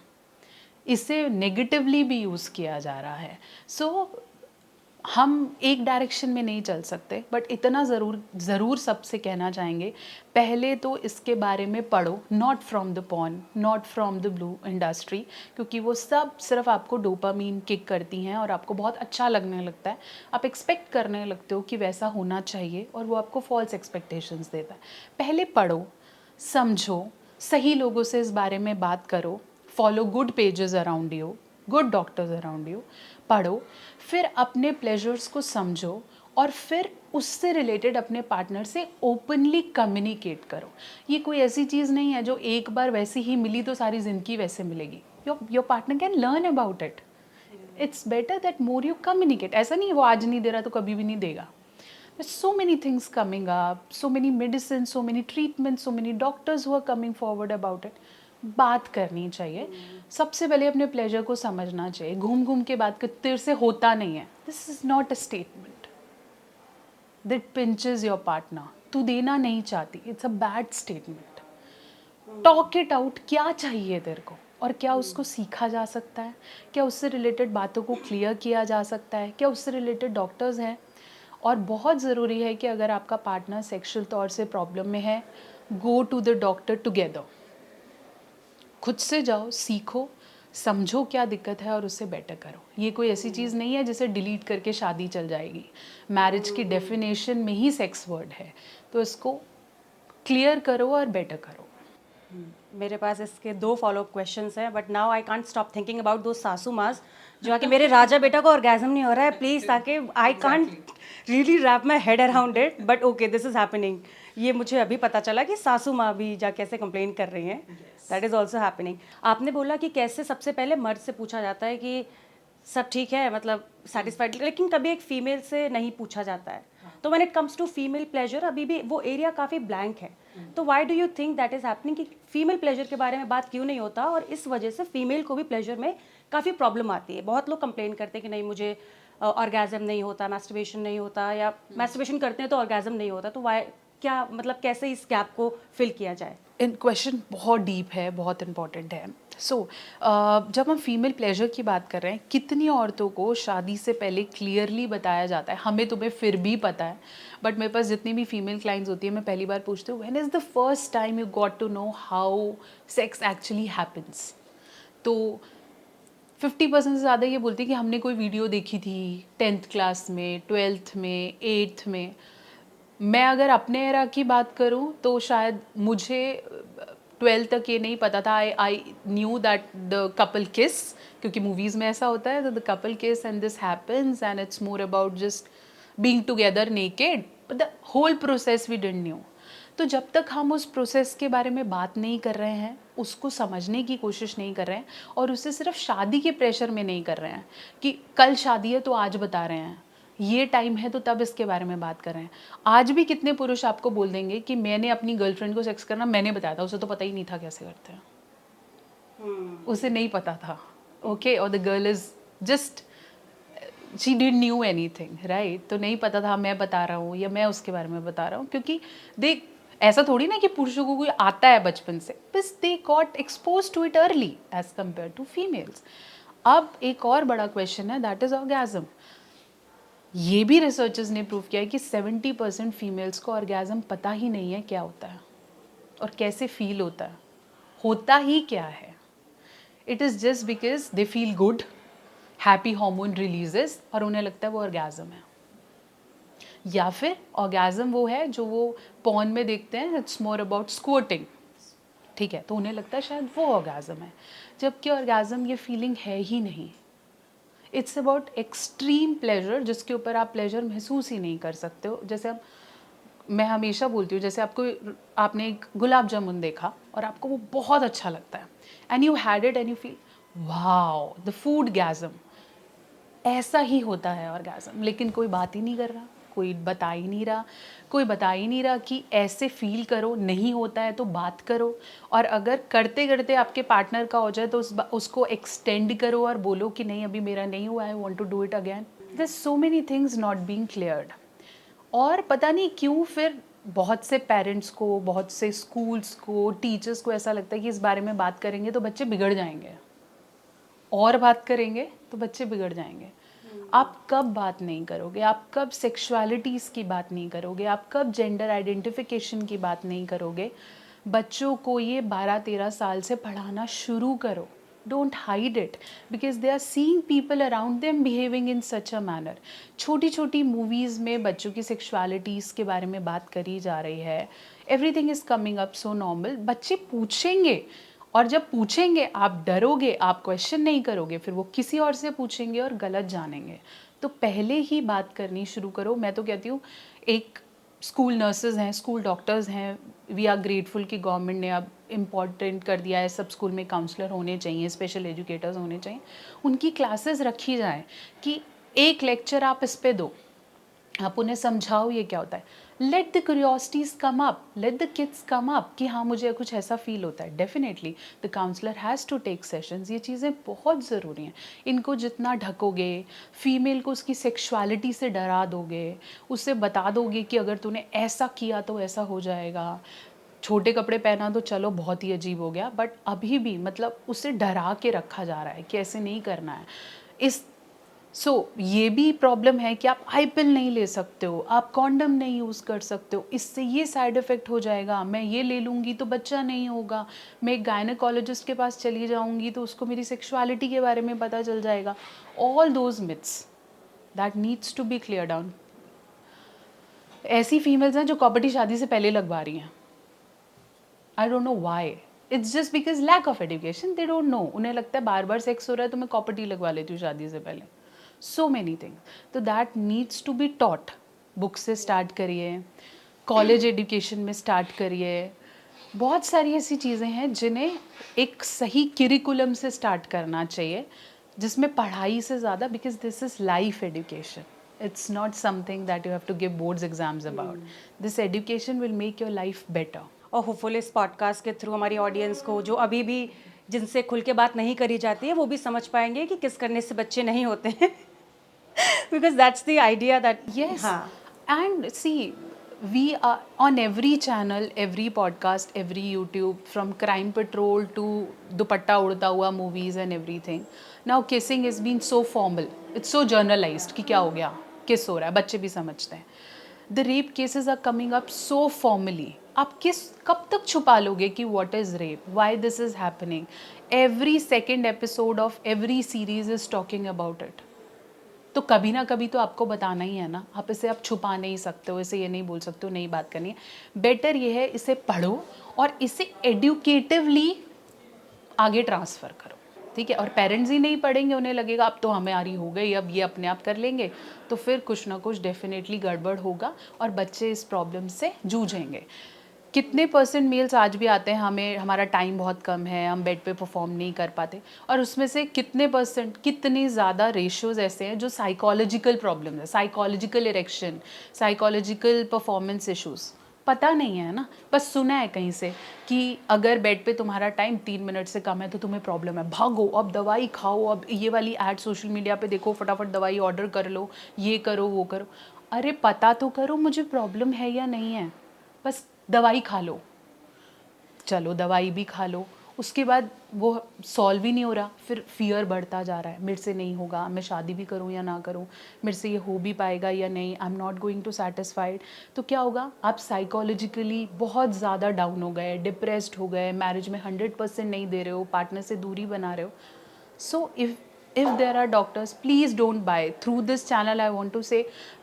इसे नेगेटिवली भी यूज़ किया जा रहा है. सो हम एक डायरेक्शन में नहीं चल सकते, बट इतना ज़रूर सबसे कहना चाहेंगे, पहले तो इसके बारे में पढ़ो, not from the porn, not from the blue industry, क्योंकि वो सब सिर्फ आपको डोपामीन किक करती हैं और आपको बहुत अच्छा लगने लगता है, आप एक्सपेक्ट करने लगते हो कि वैसा होना चाहिए, और वो आपको फॉल्स एक्सपेक्टेशंस देता है. पहले पढ़ो, समझो, सही लोगों से इस बारे में बात करो, follow good pages around you, good doctors around you, पढ़ो, फिर अपने प्लेजर्स को समझो और फिर उससे रिलेटेड अपने पार्टनर से ओपनली कम्युनिकेट करो। ये कोई ऐसी चीज़ नहीं है जो एक बार वैसी ही मिली तो सारी ज़िंदगी वैसे मिलेगी। Your partner can learn about it. It's better that more you communicate. ऐसा नहीं है वो आज नहीं दे रहा तो कभी भी नहीं देगा। There's so many things coming up, so many medicines, so many treatments, so many doctors who are coming forward about it. बात करनी चाहिए। सबसे पहले अपने प्लेजर को समझना चाहिए। घूम घूम के बात कर, तेरे से होता नहीं है, this is not a statement that pinches your partner. तू देना नहीं चाहती, it's a bad statement. Talk it out, क्या चाहिए तेरे को और क्या उसको सीखा जा सकता है, क्या उससे रिलेटेड बातों को क्लियर किया जा सकता है, क्या उससे रिलेटेड डॉक्टर्स हैं। और बहुत ज़रूरी है कि अगर आपका पार्टनर सेक्सुअल तौर से प्रॉब्लम में है, go to the doctor together. खुद से जाओ, सीखो, समझो क्या दिक्कत है और उससे बेटर करो। ये कोई ऐसी चीज़ नहीं है जिसे डिलीट करके शादी चल जाएगी। मैरिज की डेफिनेशन में ही सेक्स वर्ड है, तो इसको क्लियर करो और बेटर करो। मेरे पास इसके 2 फॉलोअप क्वेश्चंस हैं, but now I can't stop thinking about दो सासू मास जो आके मेरे राजा बेटा को ऑर्गेजम नहीं हो रहा है प्लीज, ताकि I can't really wrap my head around it, but okay this is happening. ये मुझे अभी पता चला कि सासू माँ भी जा कैसे कंप्लेन कर रही हैं, दैट इज ऑल्सो हैपनिंग। आपने बोला कि कैसे सबसे पहले मर्द से पूछा जाता है कि सब ठीक है, मतलब सेटिस्फाइड, लेकिन कभी एक फीमेल से नहीं पूछा जाता है। तो when it comes to female pleasure अभी भी वो एरिया काफ़ी ब्लैंक है। तो why do you think that is happening कि फीमेल प्लेजर के बारे में बात क्यों नहीं होता, और इस वजह से फीमेल को भी प्लेजर में काफ़ी प्रॉब्लम आती है। बहुत लोग कंप्लेन करते हैं कि नहीं मुझे ऑर्गेजम नहीं होता, मैस्टरबेशन नहीं होता, या मैस्टरबेशन करते हैं तो ऑर्गेजम नहीं होता। तो वाई, क्या मतलब कैसे इस गैप को फिल किया जाए? इन क्वेश्चन बहुत डीप है, बहुत इंपॉर्टेंट है। सो जब हम फीमेल प्लेजर की बात कर रहे हैं, कितनी औरतों को शादी से पहले क्लियरली बताया जाता है, हमें तुम्हें फिर भी पता है, बट मेरे पास जितनी भी फीमेल क्लाइंट्स होती है मैं पहली बार पूछती हूँ when is the first time you got to know how sex actually happens. तो 50% से ज़्यादा ये बोलती है कि हमने कोई वीडियो देखी थी 10th क्लास में, 12th में, 8th में। मैं अगर अपने एरा की बात करूं तो शायद मुझे 12th तक ये नहीं पता था। I knew that the couple kiss, क्योंकि मूवीज़ में ऐसा होता है, the couple kiss and this happens and it's more about just being together naked, but the whole process we didn't knew. तो जब तक हम उस प्रोसेस के बारे में बात नहीं कर रहे हैं, उसको समझने की कोशिश नहीं कर रहे हैं, और उसे सिर्फ शादी के प्रेशर में नहीं कर रहे हैं कि कल शादी है तो आज बता रहे हैं, ये टाइम है तो तब इसके बारे में बात कर रहे हैं। आज भी कितने पुरुष आपको बोल देंगे कि मैंने अपनी गर्लफ्रेंड को सेक्स करना मैंने बताया था, उसे तो पता ही नहीं था कैसे करते हैं, उसे नहीं पता था। ओके, और the girl is just she did new anything, right. तो नहीं पता था, मैं बता रहा हूँ या मैं उसके बारे में बता रहा हूँ, क्योंकि देख ऐसा थोड़ी ना कि पुरुषों को कोई आता है बचपन से, बस they got expose to it early age compare to females. अब एक और बड़ा क्वेश्चन है, दैट इज ऑर्गेज्म। ये भी रिसर्चर्स ने प्रूव किया है कि 70% फीमेल्स को ऑर्गेज्म पता ही नहीं है क्या होता है और कैसे फील होता ही क्या है। It is just because they feel good, happy hormone releases और उन्हें लगता है वो ऑर्गेज्म है, या फिर ऑर्गेज्म वो है जो वो पॉर्न में देखते हैं, इट्स मोर अबाउट स्क्वर्टिंग, ठीक है, तो उन्हें लगता है शायद वो ऑर्गेज्म है, जबकि ऑर्गेज्म ये फीलिंग है ही नहीं। इट्स अबाउट एक्सट्रीम प्लेजर जिसके ऊपर आप प्लेजर महसूस ही नहीं कर सकते हो। जैसे अब मैं हमेशा बोलती हूँ, जैसे आपने एक गुलाब जामुन देखा और आपको वो बहुत अच्छा लगता है, and you had it and you feel wow the food orgasm, ऐसा ही होता है ऑर्गेज्म। लेकिन कोई बात ही नहीं कर रहा, कोई बता ही नहीं रहा कि ऐसे फील करो, नहीं होता है तो बात करो, और अगर करते करते आपके पार्टनर का हो जाए तो उसको एक्सटेंड करो और बोलो कि नहीं अभी मेरा नहीं हुआ, I want to do it again. There so many things not being cleared. और पता नहीं क्यों फिर बहुत से पेरेंट्स को, बहुत से स्कूल्स को, टीचर्स को ऐसा लगता है कि इस बारे में बात करेंगे तो बच्चे बिगड़ जाएंगे, और बात करेंगे तो बच्चे बिगड़ जाएंगे। आप कब बात नहीं करोगे, आप कब सेक्सुअलिटीज़ की बात नहीं करोगे, आप कब जेंडर आइडेंटिफिकेशन की बात नहीं करोगे, बच्चों को ये 12-13 साल से पढ़ाना शुरू करो। Don't hide it because they are seeing people around them behaving in such a manner. छोटी छोटी मूवीज़ में बच्चों की सेक्सुअलिटीज़ के बारे में बात करी जा रही है, everything is coming up so normal, बच्चे पूछेंगे और जब पूछेंगे आप डरोगे, आप क्वेश्चन नहीं करोगे, फिर वो किसी और से पूछेंगे और गलत जानेंगे। तो पहले ही बात करनी शुरू करो। मैं तो कहती हूँ, एक स्कूल नर्सेज हैं, स्कूल डॉक्टर्स हैं, वी आर ग्रेटफुल कि गवर्नमेंट ने अब इम्पॉर्टेंट कर दिया है, सब स्कूल में काउंसलर होने चाहिए, स्पेशल एजुकेटर्स होने चाहिए, उनकी क्लासेस रखी जाएँ कि एक लेक्चर आप इस पे दो, आप उन्हें समझाओ ये क्या होता है। Let the curiosities come up, let the kids come up कि हाँ मुझे कुछ ऐसा फील होता है। Definitely the counsellor has to take sessions. ये चीज़ें बहुत ज़रूरी हैं। इनको जितना ढकोगे, फीमेल को उसकी सेक्सुअलिटी से डरा दोगे, उससे बता दोगे कि अगर तूने ऐसा किया तो ऐसा हो जाएगा, छोटे कपड़े पहना तो चलो बहुत ही अजीब हो गया, बट अभी भी मतलब उसे डरा के रखा जा रहा है कि ऐसे नहीं करना है। इस ये भी प्रॉब्लम है कि आप आई पिल नहीं ले सकते हो, आप कॉन्डम नहीं यूज़ कर सकते हो, इससे ये साइड इफ़ेक्ट हो जाएगा, मैं ये ले लूँगी तो बच्चा नहीं होगा, मैं एक गायनेकोलॉजिस्ट के पास चली जाऊँगी तो उसको मेरी सेक्सुअलिटी के बारे में पता चल जाएगा। All those myths that needs to be clear down. ऐसी फीमेल्स हैं जो कॉपर्टी शादी से पहले लगवा रही हैं। I don't know why, it's just because lack of education, they don't know. उन्हें लगता है बार बार सेक्स हो रहा है तो मैं कॉपर्टी लगवा लेती हूँ शादी से पहले। सो मैनी थिंग्स, तो that needs to be taught. Book से स्टार्ट करिए, कॉलेज एजुकेशन में स्टार्ट करिए। बहुत सारी ऐसी चीज़ें हैं जिन्हें एक सही करिकुलम से स्टार्ट करना चाहिए, जिसमें पढ़ाई से ज़्यादा, because this is life education, it's not something that you have to give boards exams about. This education will make your life better. और होपफुल इस पॉडकास्ट के थ्रू हमारी ऑडियंस को जो अभी भी जिनसे खुल के बात नहीं करी जाती है वो भी समझ पाएंगे कि किस करने से बच्चे नहीं होते हैं, because that's the idea that Yes. And see, we are on every channel, every podcast, every YouTube, from Crime Patrol to Dupatta Udta Hua movies and everything. Now kissing has been so formal. It's so generalized कि क्या हो गया, किस हो रहा है, बच्चे भी समझते हैं। The rape cases are coming up so formally. आप कब तक छुपा लोगे कि what is rape, why this is happening? Every second episode of every series is talking about it. तो कभी ना कभी तो आपको बताना ही है ना, आप इसे आप छुपा नहीं सकते हो, इसे ये नहीं बोल सकते हो, नहीं बात करनी है। बेटर ये है इसे पढ़ो और इसे एडुकेटिवली आगे ट्रांसफ़र करो, ठीक है। और पेरेंट्स ही नहीं पढ़ेंगे, उन्हें लगेगा अब तो हमारी हो गई, अब ये अपने आप कर लेंगे, तो फिर कुछ ना कुछ डेफिनेटली गड़बड़ होगा और बच्चे इस प्रॉब्लम से जूझेंगे। कितने परसेंट मेल्स आज भी आते हैं, हमें हमारा टाइम बहुत कम है, हम बेड पे परफॉर्म नहीं कर पाते, और उसमें से कितने परसेंट, कितने ज़्यादा रेशियोज ऐसे हैं जो साइकोलॉजिकल प्रॉब्लम है, psychological erection, psychological performance issues. पता नहीं है ना, बस सुना है कहीं से कि अगर बेड पे तुम्हारा टाइम 3 मिनट से कम है तो तुम्हें प्रॉब्लम है, भागो अब दवाई खाओ, अब ये वाली ऐड सोशल मीडिया पे देखो, फटाफट दवाई ऑर्डर कर लो, ये करो वो करो। अरे पता तो करो मुझे प्रॉब्लम है या नहीं है, बस दवाई खा लो। चलो दवाई भी खा लो, उसके बाद वो सॉल्व ही नहीं हो रहा, फिर फियर बढ़ता जा रहा है, मेरे से नहीं होगा, मैं शादी भी करूं या ना करूं, मेरे से ये हो भी पाएगा या नहीं, I am not going to satisfied. तो क्या होगा, आप साइकोलॉजिकली बहुत ज़्यादा डाउन हो गए, डिप्रेस्ड हो गए, मैरिज में 100% नहीं दे रहे हो, पार्टनर से दूरी बना रहे हो। So if there are doctors, please don't buy. Through this channel I want to say,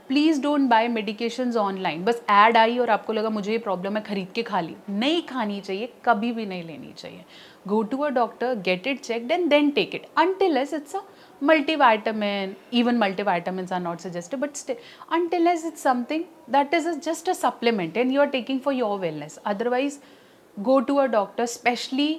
please don't buy medications online. बस ऐड आई और आपको लगा मुझे ये प्रॉब्लम है, खरीद के खा ली, नहीं खानी चाहिए, कभी भी नहीं लेनी चाहिए। Go to a doctor, get it checked and then take it, until it's a multivitamin. Even multivitamins are not suggested, but still, until it's something that is just a supplement and you are taking for your wellness. Otherwise go to a doctor, especially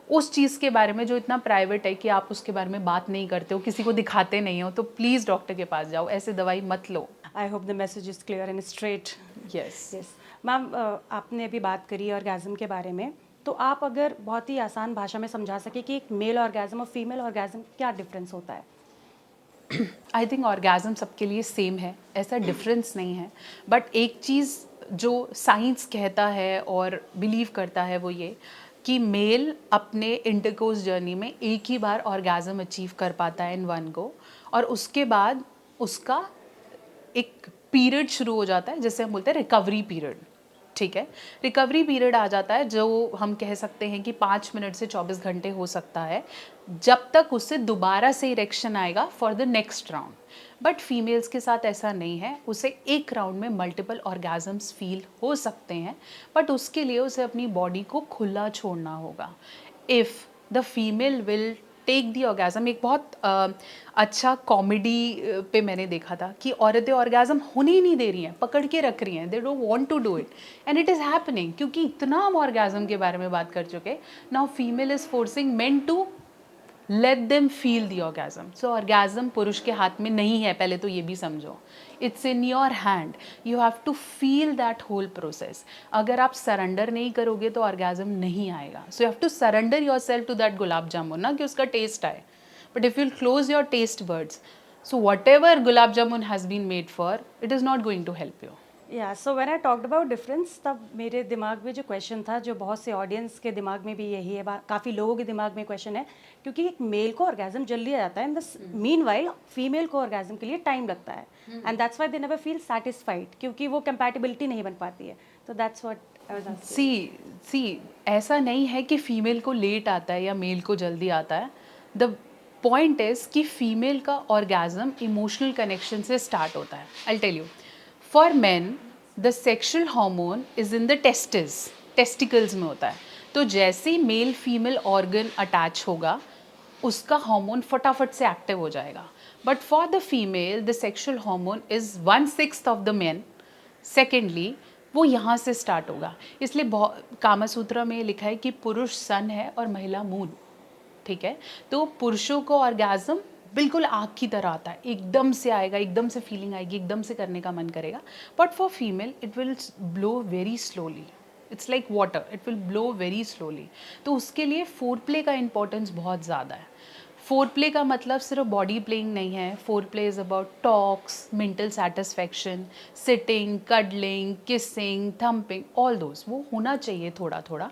उस चीज़ के बारे में जो इतना private है कि आप उसके बारे में बात नहीं करते हो, किसी को दिखाते नहीं हो, तो प्लीज़ डॉक्टर के पास जाओ, ऐसे दवाई मत लो। I hope the message is clear and straight. Yes yes ma'am, आपने अभी बात करी ऑर्गेज़म के बारे में, तो आप अगर बहुत ही आसान भाषा में समझा सके कि एक मेल ऑर्गेज़म और फीमेल ऑर्गेज़म क्या डिफरेंस होता है? आई थिंक ऑर्गेज़म सबके लिए सेम है, ऐसा डिफरेंस नहीं है, बट एक चीज़ जो साइंस कहता है और बिलीव करता है वो ये कि मेल अपने इंटरकोर्स जर्नी में एक ही बार ऑर्गेज़म अचीव कर पाता है इन वन गो, और उसके बाद उसका एक पीरियड शुरू हो जाता है जिसे हम बोलते हैं रिकवरी पीरियड, ठीक है। रिकवरी पीरियड आ जाता है जो हम कह सकते हैं कि 5 मिनट से 24 घंटे हो सकता है, जब तक उससे दोबारा से इरेक्शन आएगा for the next round. But females के साथ ऐसा नहीं है, उसे एक राउंड में मल्टीपल ऑर्गेज़म्स फील हो सकते हैं, बट उसके लिए उसे अपनी बॉडी को खुला छोड़ना होगा। if the female will take the orgasm. एक बहुत अच्छा कॉमेडी पे मैंने देखा था कि औरतें ऑर्गेज़म होने ही नहीं दे रही हैं, पकड़ के रख रही हैं, they don't want to do it and it is happening, क्योंकि इतना हम ऑर्गेज़म के बारे में बात कर चुके. Now female is forcing men to let them feel the orgasm. So orgasm पुरुष के हाथ में नहीं है, पहले तो ये भी समझो. It's in your hand. You have to feel that whole process. अगर आप सरेंडर नहीं करोगे तो ऑर्गेज़म नहीं आएगा. So you have to surrender yourself to that gulab jamun, ना कि उसका टेस्ट आए. But if you close your taste birds, so whatever gulab jamun has been made for, it is not going to help you. या so when I talked about difference, तब मेरे दिमाग में जो क्वेश्चन था, जो बहुत से ऑडियंस के दिमाग में भी यही है, काफ़ी लोगों के दिमाग में क्वेश्चन है, क्योंकि एक मेल को ऑर्गेज़म जल्दी आ जाता है, इन द मीनवाइल फीमेल को ऑर्गेज़म के लिए टाइम लगता है, and that's why they never feel satisfied, क्योंकि वो कंपैटिबिलिटी नहीं बन पाती है. तो that's what I was asking. See ऐसा नहीं है कि फीमेल को लेट आता है या मेल को जल्दी आता है. द पॉइंट इज कि फीमेल का ऑर्गेज़म इमोशनल कनेक्शन से स्टार्ट होता है. I tell you, for men the sexual hormone is in the testicles में होता है. तो जैसे ही मेल फीमेल ऑर्गन अटैच होगा, उसका हार्मोन फटाफट से एक्टिव हो जाएगा. But for the female the sexual hormone is 1/6 of the men. Secondly, वो यहाँ से स्टार्ट होगा. इसलिए कामासूत्रा में लिखा है कि पुरुष सन है और महिला मून. ठीक है, तो पुरुषों को ऑर्गेज़म बिल्कुल आग की तरह आता है, एकदम से आएगा, एकदम से फीलिंग आएगी, एकदम से करने का मन करेगा. But for female it will blow very slowly. It's like water, it will blow very slowly. तो उसके लिए फोर प्ले का इम्पोर्टेंस बहुत ज़्यादा है. फोर प्ले का मतलब सिर्फ बॉडी प्लेइंग नहीं है. Foreplay is about talks, mental satisfaction, sitting, cuddling, kissing, thumping, all those. वो होना चाहिए थोड़ा थोड़ा.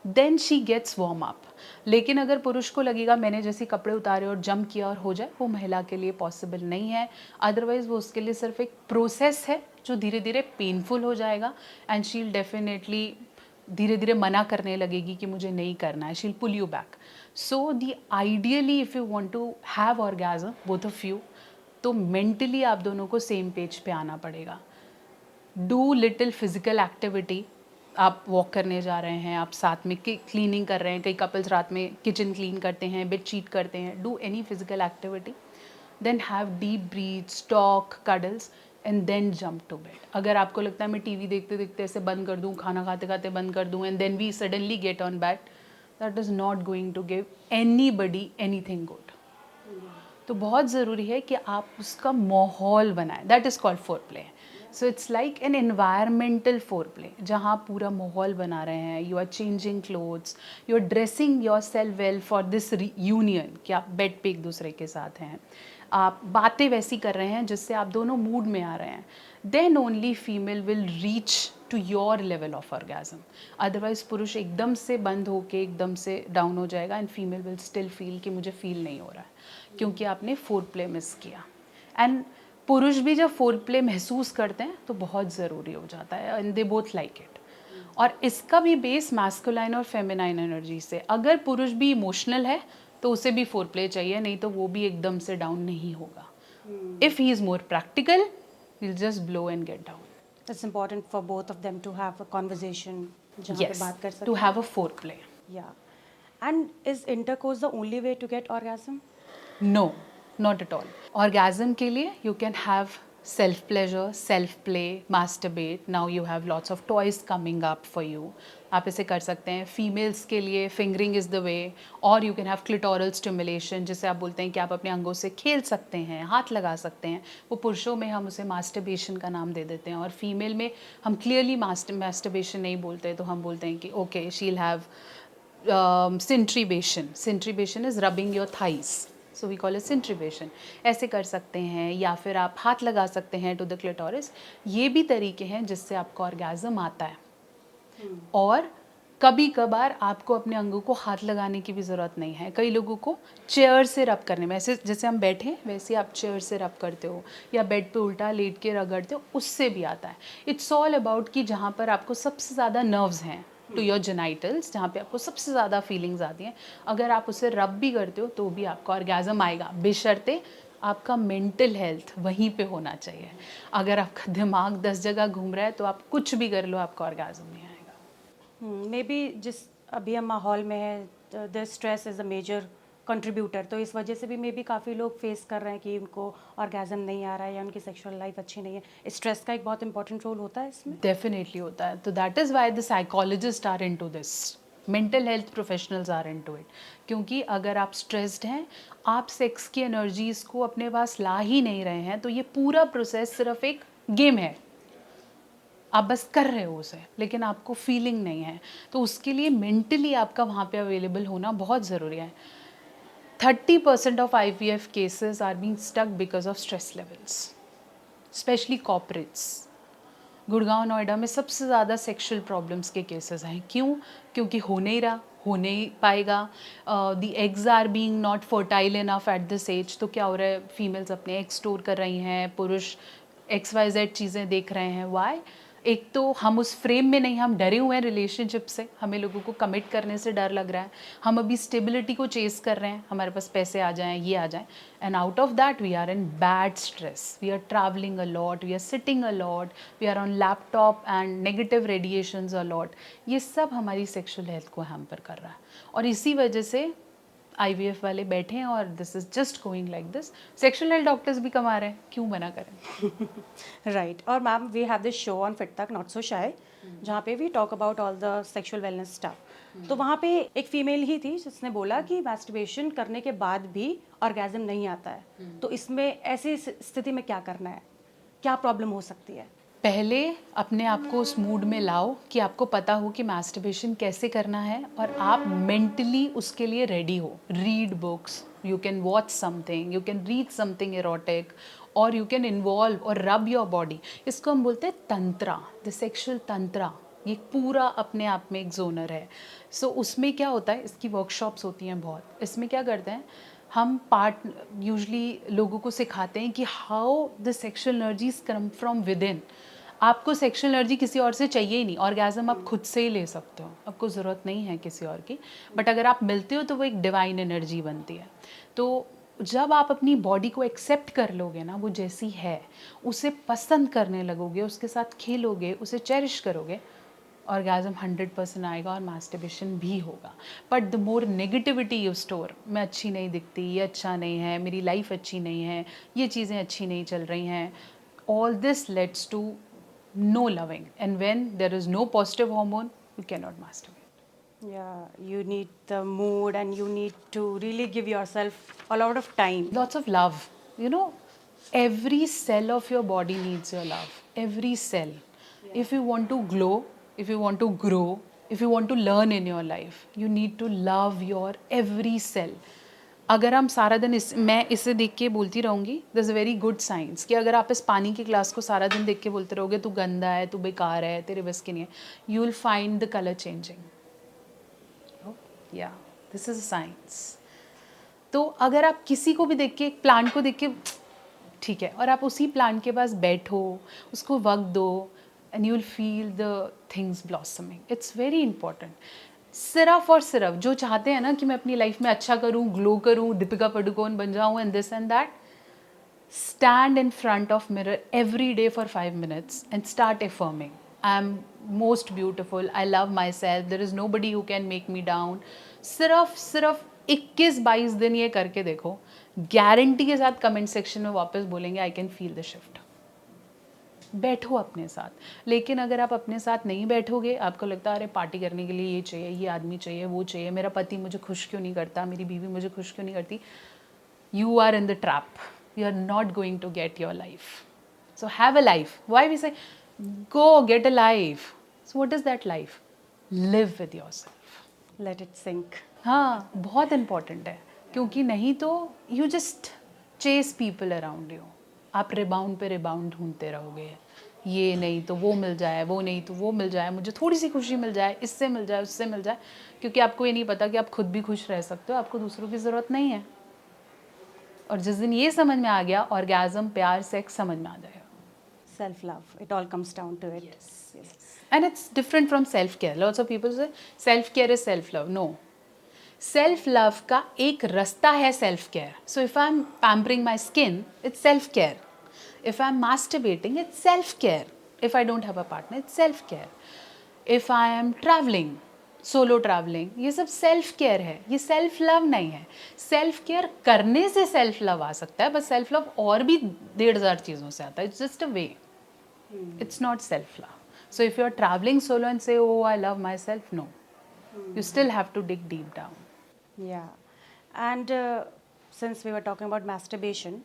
Then she gets warm up. लेकिन अगर पुरुष को लगेगा मैंने जैसे कपड़े उतारे और जंप किया और हो जाए, वो महिला के लिए पॉसिबल नहीं है. अदरवाइज़ वो उसके लिए सिर्फ एक प्रोसेस है जो धीरे धीरे पेनफुल हो जाएगा, एंड शी विल डेफिनेटली धीरे धीरे मना करने लगेगी कि मुझे नहीं करना है. She will pull you back. So the ideally if you want to have orgasm both of you, तो मेंटली आप दोनों को सेम पेज पे आना पड़ेगा. Do little physical activity. आप वॉक करने जा रहे हैं, आप साथ में क्लीनिंग कर रहे हैं, कई कपल्स रात में किचन क्लीन करते हैं, बेड शीट करते हैं. Do any physical activity, then have deep breaths, talk, cuddles, and then jump to bed. अगर आपको लगता है मैं टीवी देखते देखते ऐसे बंद कर दूँ, खाना खाते खाते बंद कर दूँ, and then we suddenly get on bed, that is not going to give anybody anything good. तो बहुत ज़रूरी है कि आप उसका माहौल बनाएं. That is called foreplay. So it's like an environmental foreplay, जहाँ आप पूरा माहौल बना रहे हैं. You are changing clothes, you are dressing yourself well for this union, कि आप बेड पे एक दूसरे के साथ हैं, आप बातें वैसी कर रहे हैं जिससे आप दोनों मूड में आ रहे हैं. Then only female will reach to your level of orgasm. Otherwise पुरुष एकदम से बंद होके एकदम से डाउन हो जाएगा, and female will still feel कि मुझे फील नहीं हो रहा है, क्योंकि आपने फोर प्ले मिस किया. एंड पुरुष भी जब फोर प्ले महसूस करते हैं तो बहुत ज़रूरी हो जाता है, and they both like it. और इसका भी बेस मैस्कुलाइन और फेमिनाइन एनर्जी से. अगर पुरुष भी इमोशनल है तो उसे भी फोर प्ले चाहिए, नहीं तो वो भी एकदम से डाउन नहीं होगा. If he is more practical, he will just blow and get down. It's important for both of them to have a conversation जहाँ पे Yes, बात कर सकते to हैं. have a foreplay. या and is intercourse the only way to get orgasm? No, not at all. Orgasm के लिए you can have self pleasure, self play, masturbate. Now you have lots of toys coming up for you. आप इसे कर सकते हैं. Females के लिए fingering is the way, और you can have clitoral stimulation, जिसे आप बोलते हैं कि आप अपने अंगों से खेल सकते हैं, हाथ लगा सकते हैं. वो पुरुषों में हम उसे मास्टरबेशन का नाम दे देते हैं, और फीमेल में हम क्लियरली मास्टरबेशन नहीं बोलते, तो हम बोलते हैं कि okay she will have sintribation. Sintribation is rubbing your thighs, so we call it sintribation. ऐसे कर सकते हैं, या फिर आप हाथ लगा सकते हैं टू द क्लिटोरिस. ये भी तरीके हैं जिससे आपको ऑर्गेज़म आता है. और कभी कभार आपको अपने अंगों को हाथ लगाने की भी ज़रूरत नहीं है. कई लोगों को चेयर से रब करने में, ऐसे जैसे हम बैठे हैं वैसे आप चेयर से रब करते हो, या बेड पे उल्टा लेट के रगड़ते हो, उससे भी आता है. इट्स ऑल अबाउट कि जहाँ पर आपको सबसे ज़्यादा नर्व्स हैं टू योर जेनाइटल्स, जहाँ पे आपको सबसे ज़्यादा फीलिंग्स आती हैं, अगर आप उसे रब भी करते हो तो भी आपका ऑर्गेज़म आएगा, बेशर्ते आपका मेंटल हेल्थ वहीं पे होना चाहिए. अगर आपका दिमाग 10 जगह घूम रहा है तो आप कुछ भी कर लो, आपका ऑर्गेज़म नहीं आएगा. मे बी जिस अभी हम माहौल में है, the stress is a major contributor, तो इस वजह से भी मे बी काफ़ी लोग फेस कर रहे हैं कि उनको ऑर्गेजम नहीं आ रहा है या उनकी सेक्सुअल लाइफ अच्छी नहीं है। स्ट्रेस का एक बहुत इंपॉर्टेंट रोल होता है इसमें। डेफिनेटली होता है, तो that is why the psychologist are into this, mental health professionals are into it. क्योंकि अगर आप स्ट्रेस्ड हैं, आप सेक्स की एनर्जीज को अपने पास ला ही नहीं रहे हैं, तो ये पूरा प्रोसेस सिर्फ एक गेम है, आप बस कर रहे हो उसे, लेकिन आपको फीलिंग नहीं है। तो उसके लिए मेंटली आपका वहाँ पे अवेलेबल होना बहुत ज़रूरी है। 30% of IVF cases are being stuck because of stress levels, specially corporates. Gurgaon Noida में सबसे ज़्यादा सेक्सुअल प्रॉब्लम्स के केसेस हैं। क्यों? क्योंकि हो नहीं रहा, हो नहीं पाएगा, the eggs are being not fertile enough at this age. तो क्या हो रहा है, फीमेल्स अपने एग स्टोर कर रही हैं, पुरुष XYZ चीज़ें देख रहे हैं। वाई? एक तो हम उस फ्रेम में नहीं, हम डरे हुए हैं रिलेशनशिप से, हमें लोगों को कमिट करने से डर लग रहा है, हम अभी स्टेबिलिटी को चेस कर रहे हैं, हमारे पास पैसे आ जाएं, ये आ जाएं, and out of that we are in bad stress, we are travelling a lot, we are sitting a lot, we are on laptop and negative radiations a lot. ये सब हमारी सेक्शुअल हेल्थ को हैम्पर कर रहा है, और इसी वजह से IVF वाले बैठे हैं और this is just going like this. Sexual health doctors भी कमा रहे हैं, क्यों मना करें। राइट। और ma'am, we have this show on fit तक नॉट सो शाय, जहाँ पे we talk about all the sexual wellness stuff. तो वहाँ पे एक फीमेल ही थी जिसने बोला कि मैस्टरबेशन करने के बाद भी ऑर्गेजम नहीं आता है। तो इसमें ऐसी स्थिति में क्या करना है, क्या प्रॉब्लम हो सकती है? पहले अपने आप को उस मूड में लाओ कि आपको पता हो कि मैस्टरबेशन कैसे करना है, और आप मेंटली उसके लिए रेडी हो। Read books, you can watch something, you can read something erotic, और यू कैन इन्वॉल्व और रब योर बॉडी। इसको हम बोलते हैं तंत्रा, द सेक्शुअल तंत्रा। ये पूरा अपने आप में एक जोनर है। सो उसमें क्या होता है, इसकी वर्कशॉप्स होती हैं बहुत। इसमें क्या करते हैं, हम पार्ट यूजली लोगों को सिखाते हैं कि how the sexual energies come from with in. आपको सेक्शुअल एनर्जी किसी और से चाहिए ही नहीं, ऑर्गेज़म आप खुद से ही ले सकते हो, आपको ज़रूरत नहीं है किसी और की। बट अगर आप मिलते हो तो वो एक डिवाइन एनर्जी बनती है। तो जब आप अपनी बॉडी को एक्सेप्ट कर लोगे ना, वो जैसी है, उसे पसंद करने लगोगे, उसके साथ खेलोगे, उसे चेरिश करोगे, ऑर्गेज़म 100% आएगा और मास्टरबेशन भी होगा। But the more negativity you store, मैं अच्छी नहीं दिखती, ये अच्छा नहीं है, मेरी लाइफ अच्छी नहीं है, ये चीज़ें अच्छी नहीं चल रही हैं, all this leads to no loving, and when there is no positive hormone, you cannot masturbate. Yeah, you need the mood and you need to really give yourself a lot of time. Lots of love, you know, every cell of your body needs your love, every cell. If you want to glow, if you want to grow, if you want to learn in your life, you need to love your every cell. अगर हम सारा दिन मैं इसे देख के बोलती रहूँगी, this a very good science, कि अगर आप इस पानी के ग्लास को सारा दिन देख के बोलते रहोगे तू गंदा है, तू बेकार है, तेरे बस की नहीं है, you will find the colour changing. या दिस इज अ साइंस। तो अगर आप किसी को भी देख के, एक प्लांट को देख के ठीक है, और आप उसी प्लांट के पास बैठो, उसको वक्त दो, and you will feel the things blossoming. It's very important. सिर्फ और सिर्फ जो चाहते हैं ना कि मैं अपनी लाइफ में अच्छा करूं, ग्लो करूं, दीपिका पादुकोण बन जाऊं and this and that, stand in front of mirror every day for 5 minutes and start affirming, I am most beautiful, I love myself, there is nobody who can make me down। सिर्फ 21-22 दिन ये करके देखो, guarantee के साथ comment section में वापस बोलेंगे I can feel the shift. बैठो अपने साथ। लेकिन अगर आप अपने साथ नहीं बैठोगे, आपको लगता है अरे पार्टी करने के लिए ये चाहिए, ये आदमी चाहिए, वो चाहिए, मेरा पति मुझे खुश क्यों नहीं करता, मेरी बीवी मुझे खुश क्यों नहीं करती, you are in the trap, you are not going to get your life। So have a life, why we say go get a life, so what is that life? Live with yourself। Let it sink। हाँ, बहुत important है, क्योंकि नहीं तो you just chase people around you, आप rebound पे rebound ढूंढते रहोगे, ये नहीं तो वो मिल जाए, वो नहीं तो वो मिल जाए, मुझे थोड़ी सी खुशी मिल जाए, इससे मिल जाए, उससे मिल जाए, क्योंकि आपको ये नहीं पता कि आप खुद भी खुश रह सकते हो, आपको दूसरों की ज़रूरत नहीं है। और जिस दिन ये समझ में आ गया, ऑर्गेज़म, प्यार, सेक्स समझ में आ जाएगा। Self love, it all comes down to it। Yes। And it's different from self care। Lots of people say self care is self love। No, self love का एक रास्ता है self care। So if I'm pampering my skin, it's self care। If I'm masturbating, it's self care। If I don't have a partner, it's self care। If I am traveling, solo travelling, ये सब self care है, ये self love नहीं है। Self care करने से self love आ सकता है, बस सेल्फ लव और भी 1,500 चीज़ों से आता है। It's just a way, it's not self love. So if you're traveling solo and say, oh, I love myself, no. You still have to dig deep down. Yeah. And since we were talking about masturbation,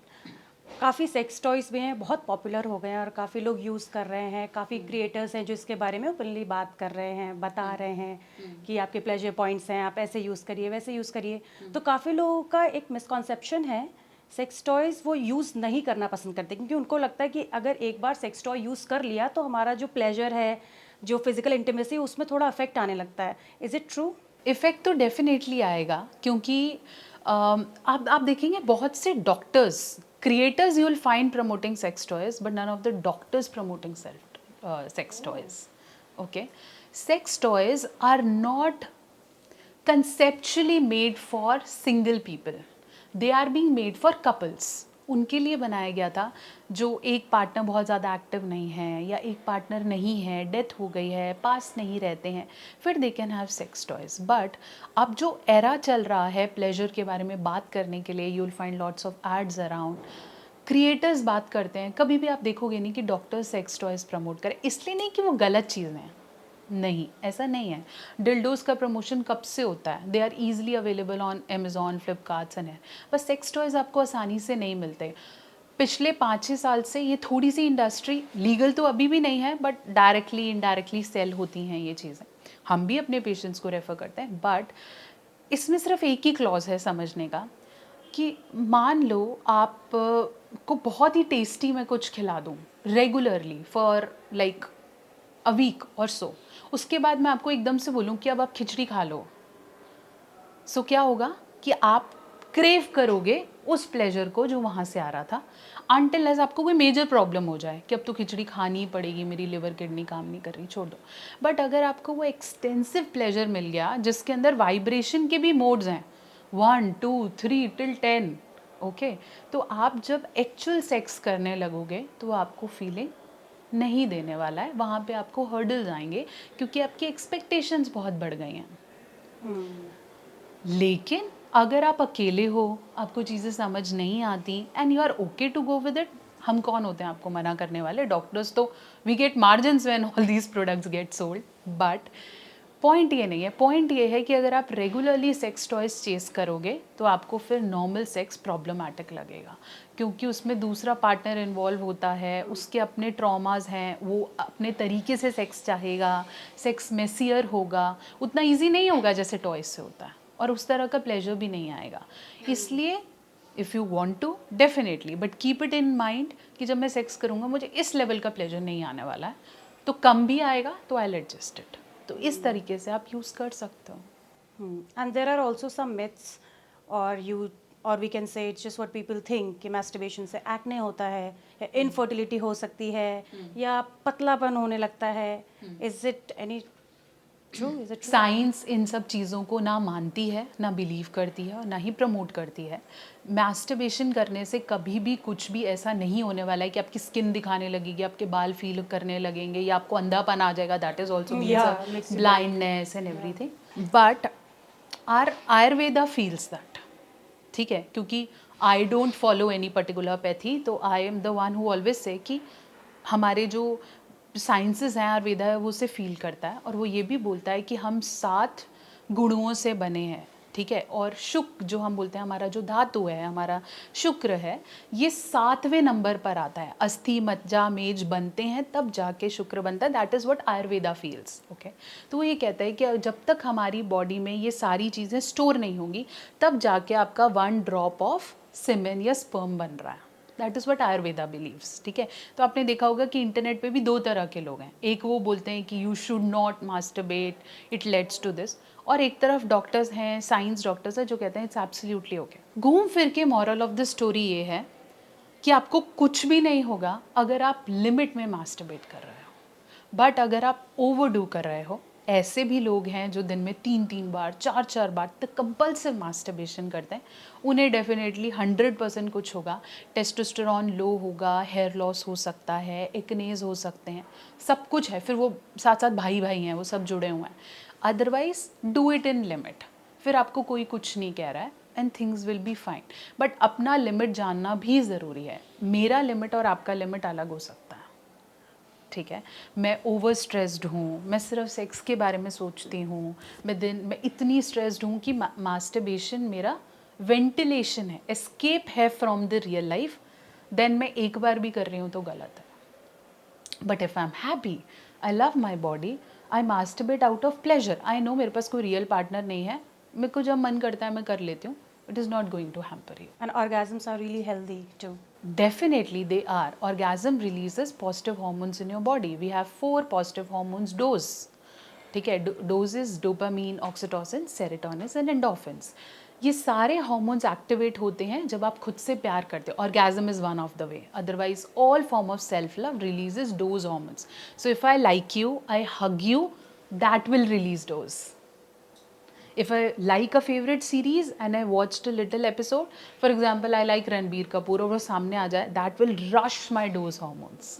काफ़ी sex toys भी हैं, बहुत popular हो गए हैं और काफ़ी लोग यूज़ कर रहे हैं, काफ़ी क्रिएटर्स हैं जो इसके बारे में ओपनली बात कर रहे हैं, बता रहे हैं कि आपके प्लेजर पॉइंट्स हैं, आप ऐसे यूज़ करिए, वैसे यूज़ करिए। तो काफ़ी लोगों का एक मिसकॉन्सेप्शन है, सेक्स टॉयज़ वो यूज़ नहीं करना पसंद करते क्योंकि उनको लगता है कि अगर एक बार सेक्स टॉय यूज़ कर लिया तो हमारा जो प्लेजर है, जो फिजिकल इंटीमेसी, उसमें थोड़ा अफेक्ट आने लगता है। Is it true? इफ़ेक्ट तो डेफिनेटली आएगा, क्योंकि आप देखेंगे बहुत से doctors, creators you will find promoting sex toys, but none of the doctors promoting sex toys. Okay, sex toys are not conceptually made for single people. They are being made for couples. उनके लिए बनाया गया था जो एक partner बहुत ज़्यादा active नहीं है, या एक पार्टनर नहीं है, डेथ हो गई है, पास नहीं रहते हैं, फिर they can have sex toys. But अब जो एरा चल रहा है प्लेजर के बारे में बात करने के लिए, you will find lots of ads around. Creators बात करते हैं, कभी भी आप देखोगे नहीं कि डॉक्टर्स सेक्स टॉयज़ प्रमोट करें. इसलिए नहीं कि वो गलत चीज़ें हैं, नहीं, ऐसा नहीं है. डिल्डोज का प्रमोशन कब से होता है? They are easily available on Amazon, Flipkarts and है. बस सेक्स टॉयज़ आपको आसानी से नहीं मिलते. पिछले 5-6 साल से ये थोड़ी सी इंडस्ट्री, लीगल तो अभी भी नहीं है, बट डायरेक्टली इनडायरेक्टली सेल होती हैं ये चीज़ें. हम भी अपने पेशेंट्स को रेफ़र करते हैं, बट इसमें सिर्फ एक ही क्लॉज है समझने का, कि मान लो आप को बहुत ही टेस्टी मैं कुछ खिला दूँ regularly for like a week और सो, उसके बाद मैं आपको एकदम से बोलूँ कि अब आप खिचड़ी खा लो, सो क्या होगा कि आप क्रेव करोगे उस प्लेजर को जो वहाँ से आ रहा था, अनटिल एज आपको कोई मेजर प्रॉब्लम हो जाए कि अब तो खिचड़ी खानी ही पड़ेगी, मेरी लिवर किडनी काम नहीं कर रही, छोड़ दो. बट अगर आपको वो एक्सटेंसिव प्लेजर मिल गया जिसके अंदर वाइब्रेशन के भी मोड्स हैं, 1, 2, 3 till 10, ओके, तो आप जब एक्चुअल सेक्स करने लगोगे तो आपको फीलिंग नहीं देने वाला है. वहाँ पे आपको हर्डल्स आएंगे क्योंकि आपकी एक्सपेक्टेशंस बहुत बढ़ गई हैं. लेकिन अगर आप अकेले हो, आपको चीज़ें समझ नहीं आती and you are okay to go with it, हम कौन होते हैं आपको मना करने वाले? डॉक्टर्स तो we get margins when all these products get sold. But point ये नहीं है, पॉइंट ये है कि अगर आप रेगुलरली सेक्स टॉयज़ चेस करोगे तो आपको फिर नॉर्मल सेक्स प्रॉब्लमैटिक लगेगा, क्योंकि उसमें दूसरा पार्टनर इन्वॉल्व होता है, उसके अपने ट्रॉमास हैं, वो अपने तरीके से सेक्स चाहेगा, सेक्स मेसियर होगा, उतना ईजी नहीं होगा जैसे टॉयज़ से होता है, और उस तरह का प्लेजर भी नहीं आएगा. इसलिए if you want to, definitely, but keep it in mind कि जब मैं सेक्स करूँगा मुझे इस लेवल का प्लेजर नहीं आने वाला है, तो कम भी आएगा तो आई विल एडजस्ट इट. तो इस तरीके से आप यूज़ कर सकते हो. And there are also some myths और we can say it's just what people think कि मैस्टरबेशन से एक्ने होता है, या इनफर्टिलिटी हो सकती है, या पतलापन होने लगता है. Is it any true? Is it science इन सब चीज़ों को ना मानती है, ना बिलीव करती है, और ना ही प्रमोट करती है. मैस्टरबेशन करने से कभी भी कुछ भी ऐसा नहीं होने वाला है कि आपकी स्किन दिखाने लगेगी, आपके बाल फील करने लगेंगे, या आपको अंधापन आ जाएगा. That is also blindness and everything. But our Ayurveda feels that, ठीक है, क्योंकि I don't follow any particular pathy, तो I am the one who always say कि हमारे जो साइंसेस हैं, आयुर्वेदा है, वो उसे फील करता है, और वो ये भी बोलता है कि हम 7 गुणों से बने हैं, ठीक है. और शुक्र जो हम बोलते हैं, हमारा जो धातु है, हमारा शुक्र है, ये 7वें नंबर पर आता है. अस्थि मज्जा मेज बनते हैं तब जाके शुक्र बनता है. That is what Ayurveda feels. Okay, तो वो ये कहता है कि जब तक हमारी बॉडी में ये सारी चीज़ें स्टोर नहीं होंगी, तब जाके आपका 1 ड्रॉप ऑफ सीमेन या स्पर्म बन रहा है. That is what Ayurveda believes, ठीक है. तो आपने देखा होगा कि इंटरनेट पे भी 2 तरह के लोग हैं. एक वो बोलते हैं कि you should not masturbate, it leads to this, और एक तरफ डॉक्टर्स हैं, साइंस डॉक्टर्स हैं, जो कहते हैं इट्स एब्सोल्युटली ओके. घूम फिर के मॉरल ऑफ द स्टोरी ये है कि आपको कुछ भी नहीं होगा अगर आप लिमिट में मास्टरबेट कर रहे हो. बट अगर आप ओवरडू कर रहे हो, ऐसे भी लोग हैं जो दिन में 3-3 बार, 4-4 बार तक कंपल्सिव मास्टरबेशन करते हैं, उन्हें डेफिनेटली 100% कुछ होगा. टेस्टोस्टेरॉन लो होगा, हेयर लॉस हो सकता है, एक्नेज हो सकते हैं, सब कुछ है. फिर वो साथ साथ भाई भाई हैं, वो सब जुड़े हुए हैं. Otherwise do it in limit, फिर आपको कोई कुछ नहीं कह रहा है and things will be fine. But अपना लिमिट जानना भी ज़रूरी है। मेरा लिमिट और आपका लिमिट अलग हो सकता है, ठीक है। मैं ओवर स्ट्रेस्ड हूँ, मैं सिर्फ सेक्स के बारे में सोचती हूँ, मैं इतनी स्ट्रेस्ड हूँ कि मास्टरबेशन मेरा वेंटिलेशन है, एस्केप है from the real life, then मैं एक बार भी कर रही हूँ तो गलत है। But if I am happy, I love my body, I masturbate out of pleasure, I know मेरे पास कोई रियल पार्टनर नहीं है, मेरे को जब मन करता है मैं कर लेती हूँ, it is not going to hamper you. And orgasms are really healthy too. Definitely they are. Orgasm releases positive hormones in your body. We have 4 positive hormones dose. ठीक है, doses dopamine, oxytocin, serotonin and endorphins. ये सारे hormones activate होते हैं जब आप खुद से प्यार करते हो। Orgasm is one of the way, otherwise all form of self love releases dose hormones. So if I like you, I hug you, that will release dose. If I like a favorite series and I watched a little episode, for example, I like Ranbir Kapoor, और वो सामने आ जाए, that will rush my dose hormones.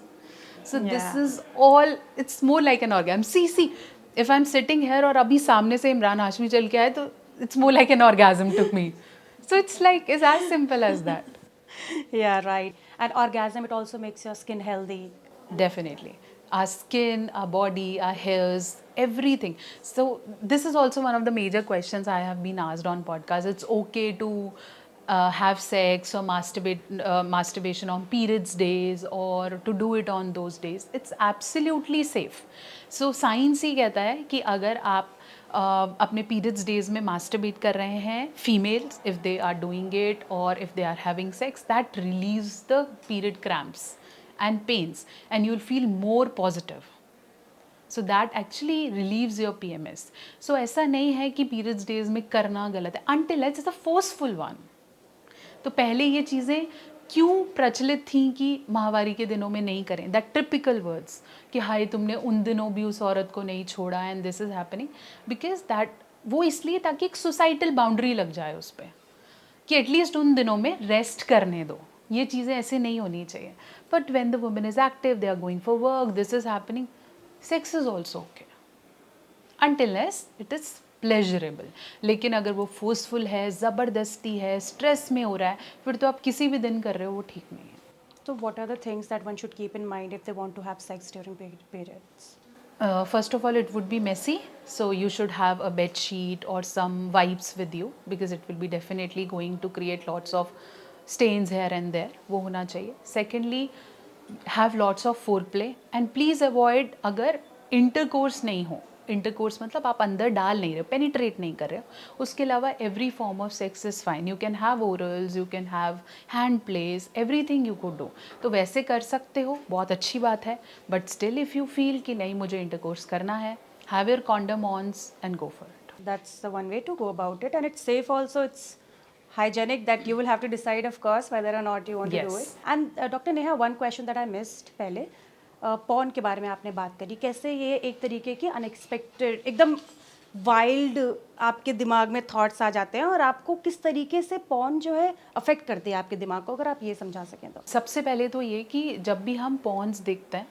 So this Yeah. is all, it's more like an orgasm. See, if I'm sitting here और अभी सामने से इमरान हाशमी चल के आए तो it's more like an orgasm to me. So it's like, it's as simple as that. Yeah, right. And orgasm, it also makes your skin healthy. Definitely. Our skin, our body, our hairs, everything. So this is also one of the major questions I have been asked on podcast. It's okay to have sex or masturbation on periods days or to do it on those days. It's absolutely safe. So science ही कहता है कि अगर आप अपने periods days में masturbate कर रहे हैं, females, if they are doing it और if they are having sex, that relieves the period cramps and pains and you'll feel more positive. So that actually relieves your PMS. So ऐसा नहीं है कि periods days में करना गलत है until it's a forceful one. तो पहले ये चीज़ें क्यों प्रचलित थी कि माहवारी के दिनों में नहीं करें, दैट टिपिकल वर्ड्स कि हाय तुमने उन दिनों भी उस औरत को नहीं छोड़ा and this is happening, because that वो इसलिए ताकि एक सोसाइटल बाउंड्री लग जाए उस पर कि एटलीस्ट उन दिनों में रेस्ट करने दो, ये चीज़ें ऐसे नहीं होनी चाहिए. But when the woman is active, they are going for work, this is happening, sex is also okay until less it is pleasurable. लेकिन अगर वो फोर्सफुल है, ज़बरदस्ती है, स्ट्रेस में हो रहा है, फिर तो आप किसी भी दिन कर रहे हो, वो ठीक नहीं है. So what are the things that one should keep in mind if they want to have sex during periods? First of all, it would be messy, so you should have a bed sheet or some wipes with you because it will be definitely going to create lots of stains here and there. वो होना चाहिए. Secondly, have lots of foreplay and please avoid अगर intercourse नहीं हो. Intercourse मतलब आप अंदर डाल नहीं रहे हो, पेनिट्रेट नहीं कर रहे हो, उसके अलावा every form of sex is fine. You can have orals, you can have hand plays, everything you could do. तो वैसे कर सकते हो, बहुत अच्छी बात है. But still if you feel कि नहीं मुझे इंटरकोर्स करना है, have your condom ons and go for it. That's the one way to go about it, and it's safe also. It's hygienic that you will have to decide, of course, whether or not you want to do Yes. it. And Dr. Neha, one question that I missed पहले, porn के बारे में आपने बात करी, कैसे ये एक तरीके की अनएक्सपेक्टेड, एकदम वाइल्ड आपके दिमाग में थॉट्स आ जाते हैं और आपको किस तरीके से पॉर्न जो है अफेक्ट करती है आपके दिमाग को, अगर आप ये समझा सकें तो. सबसे पहले तो ये कि जब भी हम पॉर्न्स देखते हैं,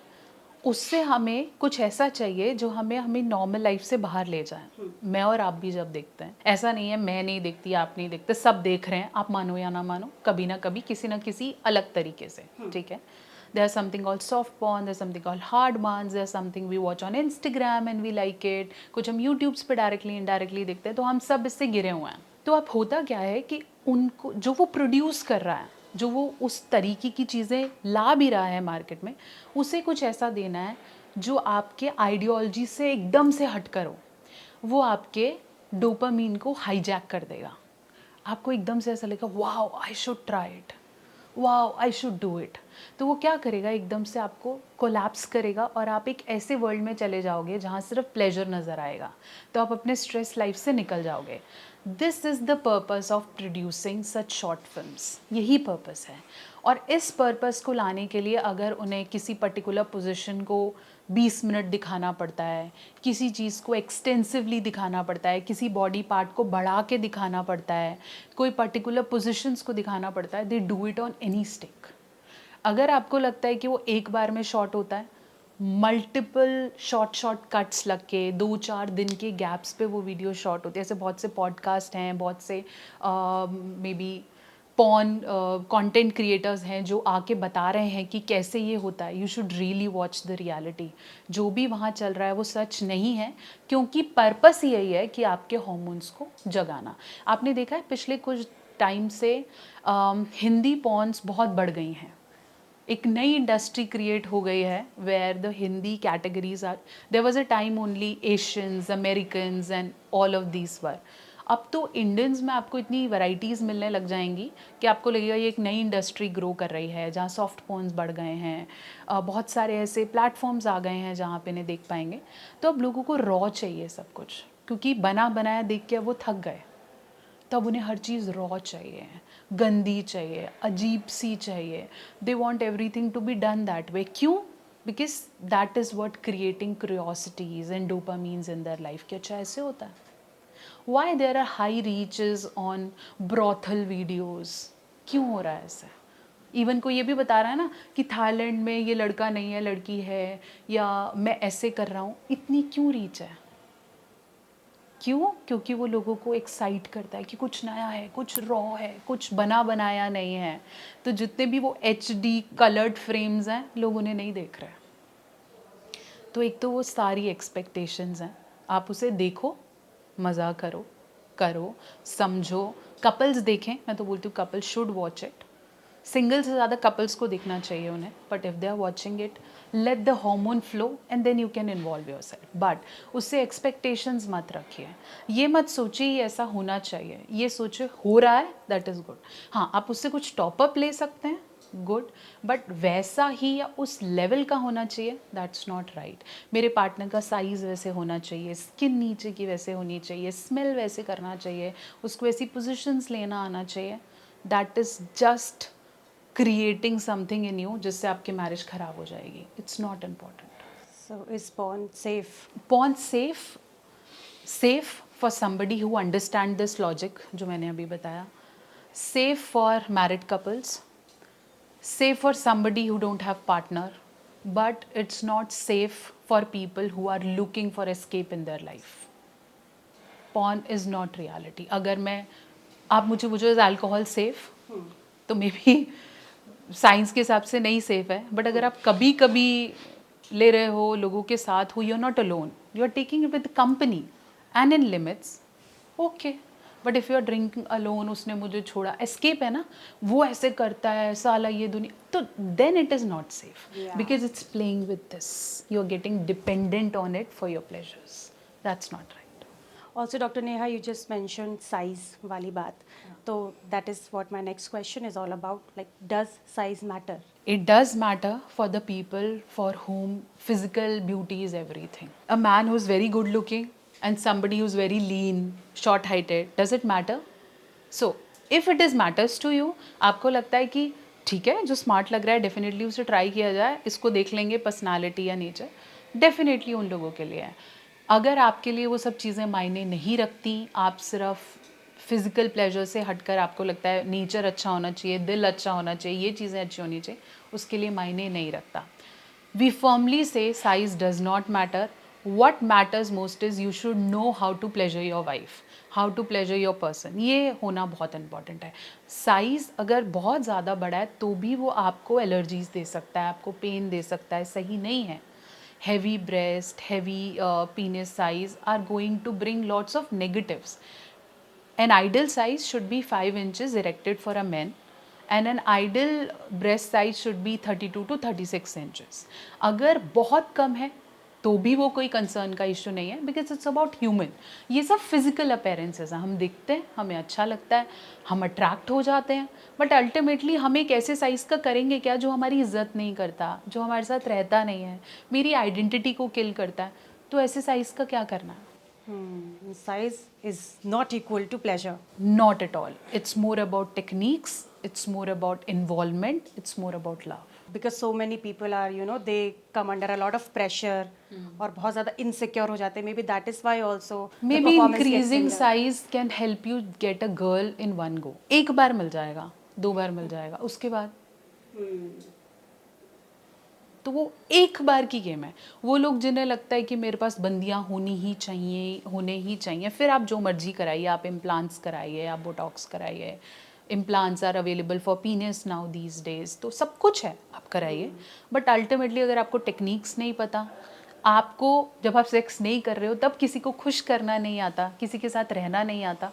उससे हमें कुछ ऐसा चाहिए जो हमें नॉर्मल लाइफ से बाहर ले जाए. मैं और आप भी जब देखते हैं, ऐसा नहीं है मैं नहीं देखती, आप नहीं देखते, सब देख रहे हैं, आप मानो या ना मानो, कभी ना कभी किसी ना किसी अलग तरीके से, ठीक है. There's something called soft porn, there's something called hard ones, there's something we watch on Instagram and we like it. कुछ हम YouTube पे डायरेक्टली इनडायरेक्टली देखते हैं, तो हम सब इससे गिरे हुए हैं. तो अब होता क्या है कि उनको जो वो प्रोड्यूस कर रहा है, जो वो उस तरीके की चीज़ें ला भी रहा है मार्केट में, उसे कुछ ऐसा देना है जो आपके आइडियोलॉजी से एकदम से हट कर हो. वो आपके डोपामीन को हाईजैक कर देगा. आपको एकदम से ऐसा लगेगा wow I should try it, wow I should do it. तो वो क्या करेगा, एकदम से आपको कोलैप्स करेगा और आप एक ऐसे वर्ल्ड में चले जाओगे जहाँ सिर्फ प्लेजर नज़र आएगा. तो आप अपने स्ट्रेस लाइफ से निकल जाओगे. This is the purpose of producing such short films. यही पर्पस है. और इस पर्पस को लाने के लिए अगर उन्हें किसी पर्टिकुलर पोजीशन को 20 मिनट दिखाना पड़ता है, किसी चीज़ को एक्सटेंसिवली दिखाना पड़ता है, किसी बॉडी पार्ट को बढ़ा के दिखाना पड़ता है, कोई पर्टिकुलर पोजीशंस को दिखाना पड़ता है, they do it on any stick. अगर आपको लगता है कि वो एक बार में शॉर्ट होता है, मल्टीपल शॉर्ट कट्स लग के 2-4 दिन के गैप्स पे वो वीडियो शॉर्ट होते हैं. ऐसे बहुत से पॉडकास्ट हैं, बहुत से may be porn content creators हैं जो आके बता रहे हैं कि कैसे ये होता है. You should really watch the reality. जो भी वहाँ चल रहा है वो सच नहीं है, क्योंकि पर्पस यही है कि आपके हॉर्मोन्स को जगाना. आपने देखा है पिछले कुछ टाइम से हिंदी पॉर्न्स बहुत बढ़ गई हैं. एक नई इंडस्ट्री क्रिएट हो गई है where the Hindi categories are. There was a time only Asians, Americans and all of these were. अब तो इंडियंस में आपको इतनी वैरायटीज़ मिलने लग जाएंगी कि आपको लगेगा ये एक नई इंडस्ट्री ग्रो कर रही है, जहाँ सॉफ्ट पॉर्न्स बढ़ गए हैं. बहुत सारे ऐसे प्लेटफॉर्म्स आ गए हैं जहाँ पे इन्हें देख पाएंगे. तो अब लोगों को रॉ चाहिए सब कुछ, क्योंकि बना बनाया देख के अब वो थक गए. तब उन्हें हर चीज़ रॉ चाहिए, गंदी चाहिए, अजीब सी चाहिए. They want everything to be done that way. क्यों? Because that is what creating curiosities and dopamines in their life. कि अच्छा ऐसे होता है. Why there are high reaches on brothel videos. क्यों हो रहा है ऐसा? इवन कोई ये भी बता रहा है ना कि थाईलैंड में ये लड़का नहीं है, लड़की है, या मैं ऐसे कर रहा हूँ. इतनी क्यों रीच है? क्यों? क्योंकि वो लोगों को एक्साइट करता है कि कुछ नया है, कुछ रॉ है, कुछ बना बनाया नहीं है. तो जितने भी वो HD कलर्ड फ्रेम्स हैं, लोग उन्हें नहीं देख रहे. तो एक तो वो सारी एक्सपेक्टेशंस हैं. आप उसे देखो, मज़ा करो, समझो. कपल्स देखें, मैं तो बोलती हूँ couples should watch it. Single से ज़्यादा कपल्स को देखना चाहिए उन्हें. But if they are watching it, let the hormone flow and then you can involve yourself. But उससे एक्सपेक्टेशंस मत रखिए. ये मत सोचिए ये ऐसा होना चाहिए. ये सोचिए हो रहा है, दैट इज़ गुड. हाँ, आप उससे कुछ टॉपअप ले सकते हैं, गुड. बट वैसा ही या उस लेवल का होना चाहिए, दैट्स नॉट राइट. मेरे पार्टनर का साइज़ वैसे होना चाहिए, स्किन नीचे की वैसे होनी चाहिए, स्मेल वैसे करना चाहिए, उसको ऐसी पोजिशंस लेना आना चाहिए. That is just creating something in you जिससे आपकी मैरिज ख़राब हो जाएगी. It's not important. So is porn safe? Porn safe for somebody who understand this logic जो मैंने अभी बताया. Safe for married couples, safe for somebody who don't have partner, but it's not safe for people who are looking for escape in their life. Porn is not reality. अगर मैं आप मुझे पूछो is alcohol safe, तो may be science के हिसाब से नहीं सेफ है. बट अगर आप कभी कभी ले रहे हो, लोगों के साथ हो, you are not alone, you are taking it with company and in limits, okay. But if you are drinking alone, उसने मुझे छोड़ा, एस्केप है ना, वो ऐसे करता है साला ये दुनिया, तो then it is not safe because it's playing with this. You are getting dependent on it for your pleasures. That's not right. Also, Dr. Neha, you just mentioned size wali baat. So that is what my next question is all about. Like, does size matter? It does matter for the people for whom physical beauty is everything. A man who's very good looking and somebody who's very lean, short heighted, does it matter? So if it is matters to you, आपको लगता है कि ठीक है, जो smart लग रहा है डेफिनेटली उसे ट्राई किया जाए, इसको देख लेंगे पर्सनालिटी या नेचर, डेफिनेटली उन लोगों के लिए है. अगर आपके लिए वो सब चीज़ें मायने नहीं रखती, आप सिर्फ फिज़िकल प्लेजर से हटकर आपको लगता है नेचर अच्छा होना चाहिए, दिल अच्छा होना चाहिए, ये चीज़ें अच्छी होनी चाहिए, उसके लिए मायने नहीं रखता. We firmly say size does not matter. What matters most is you should know how to pleasure your wife, how to pleasure your person. ये होना बहुत इंपॉर्टेंट है. साइज़ अगर बहुत ज़्यादा बड़ा है तो भी वो आपको एलर्जीज़ दे सकता है, आपको पेन दे सकता है, सही नहीं है. Heavy breast, heavy penis size are going to bring lots of negatives. An ideal size should be 5 inches erected for a man, and an ideal breast size should be 32 to 36 inches. अगर बहुत कम है तो भी वो कोई concern का issue नहीं है, बिकॉज इट्स अबाउट ह्यूमन. ये सब फिजिकल अपीयरेंसेस हैं, हम दिखते हैं, हमें अच्छा लगता है, हम अट्रैक्ट हो जाते हैं, बट अल्टीमेटली हम एक ऐसे साइज़ का करेंगे क्या जो हमारी इज्जत नहीं करता, जो हमारे साथ रहता नहीं है, मेरी आइडेंटिटी को किल करता है. तो ऐसे साइज़ का क्या करना है? Size is not equal to pleasure. Not at all. It's more about techniques, it's more about involvement, it's more about love. Because so many people are, you know, they come under a lot of pressure और बहुत ज़्यादा insecure हो जाते हैं. Maybe that is why also the Maybe performance gets increasing hindered. size can help you get a girl in one go. एक बार मिल जाएगा, 2 बार मिल जाएगा, उसके बाद तो वो एक बार की गेम है। वो लोग जिन्हें लगता है कि मेरे पास बंदियाँ होनी ही चाहिए, होने ही चाहिए, फिर आप जो मर्जी कराइए, आप इम्प्लांट्स कराइए, आप बोटॉक्स कराइए, implants are available for penis now these days, तो सब कुछ है, आप कराइए। बट अल्टीमेटली अगर आपको टेक्निक्स नहीं पता, आपको जब आप सेक्स नहीं कर रहे हो तब किसी को खुश करना नहीं आता, किसी के साथ रहना नहीं आता,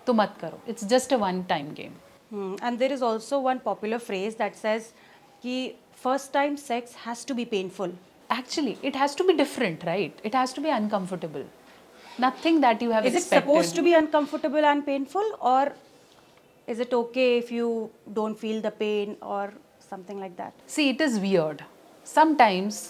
तो मत करो। It's just a one time game. And there is also one popular phrase that says कि first time sex has to be painful. Actually, it has to be different, right? It has to be uncomfortable. Nothing that you have Is it expected. supposed to be uncomfortable and painful, or is it okay if you don't feel the pain or something like that? See, it is weird. Sometimes,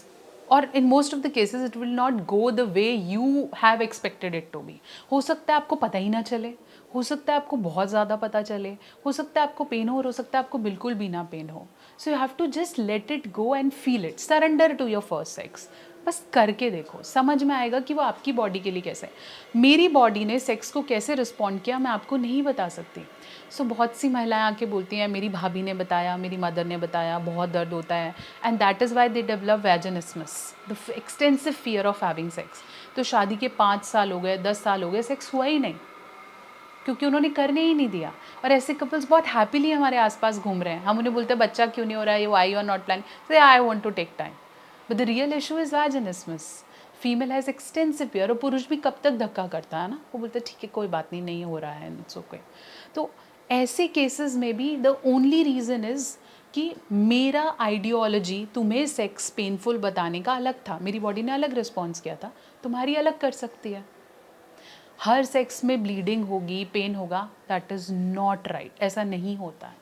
or in most of the cases, it will not go the way you have expected it to be. हो सकता है आपको पता ही ना चले, हो सकता है आपको बहुत ज़्यादा पता चले, हो सकता है आपको पेन हो सकता है आपको बिल्कुल भी ना पेन हो. So you have to just let it go and feel it. Surrender to your first sex. बस करके देखो, समझ में आएगा कि वो आपकी बॉडी के लिए कैसे है। मेरी बॉडी ने सेक्स को कैसे रिस्पॉन्ड किया मैं आपको नहीं बता सकती। सो बहुत सी महिलाएं आके बोलती हैं मेरी भाभी ने बताया, मेरी मदर ने बताया, बहुत दर्द होता है, and that is why they develop vaginismus, the extensive fear of having sex. तो शादी के 5 साल हो गए, 10 साल हो गए, सेक्स हुआ ही नहीं, क्योंकि उन्होंने करने ही नहीं दिया। और ऐसे कपल्स बहुत हैप्पीली हमारे आसपास घूम रहे हैं। हम उन्हें बोलते हैं बच्चा क्यों नहीं हो रहा है, why you are not planning, say I want to take time, but the real issue is vaginismus. Female has extensive fear, और पुरुष भी कब तक धक्का करता है ना, वो बोलते हैं ठीक है कोई बात नहीं, नहीं हो रहा है, इट्स ओके। तो ऐसे केसेस में भी द ओनली रीज़न इज़ कि मेरा आइडियोलॉजी तुम्हें सेक्स पेनफुल बताने का अलग था, मेरी बॉडी ने अलग रिस्पॉन्स किया था, तुम्हारी अलग कर सकती है। हर सेक्स में ब्लीडिंग होगी, पेन होगा, दैट इज़ नॉट राइट। ऐसा नहीं होता है।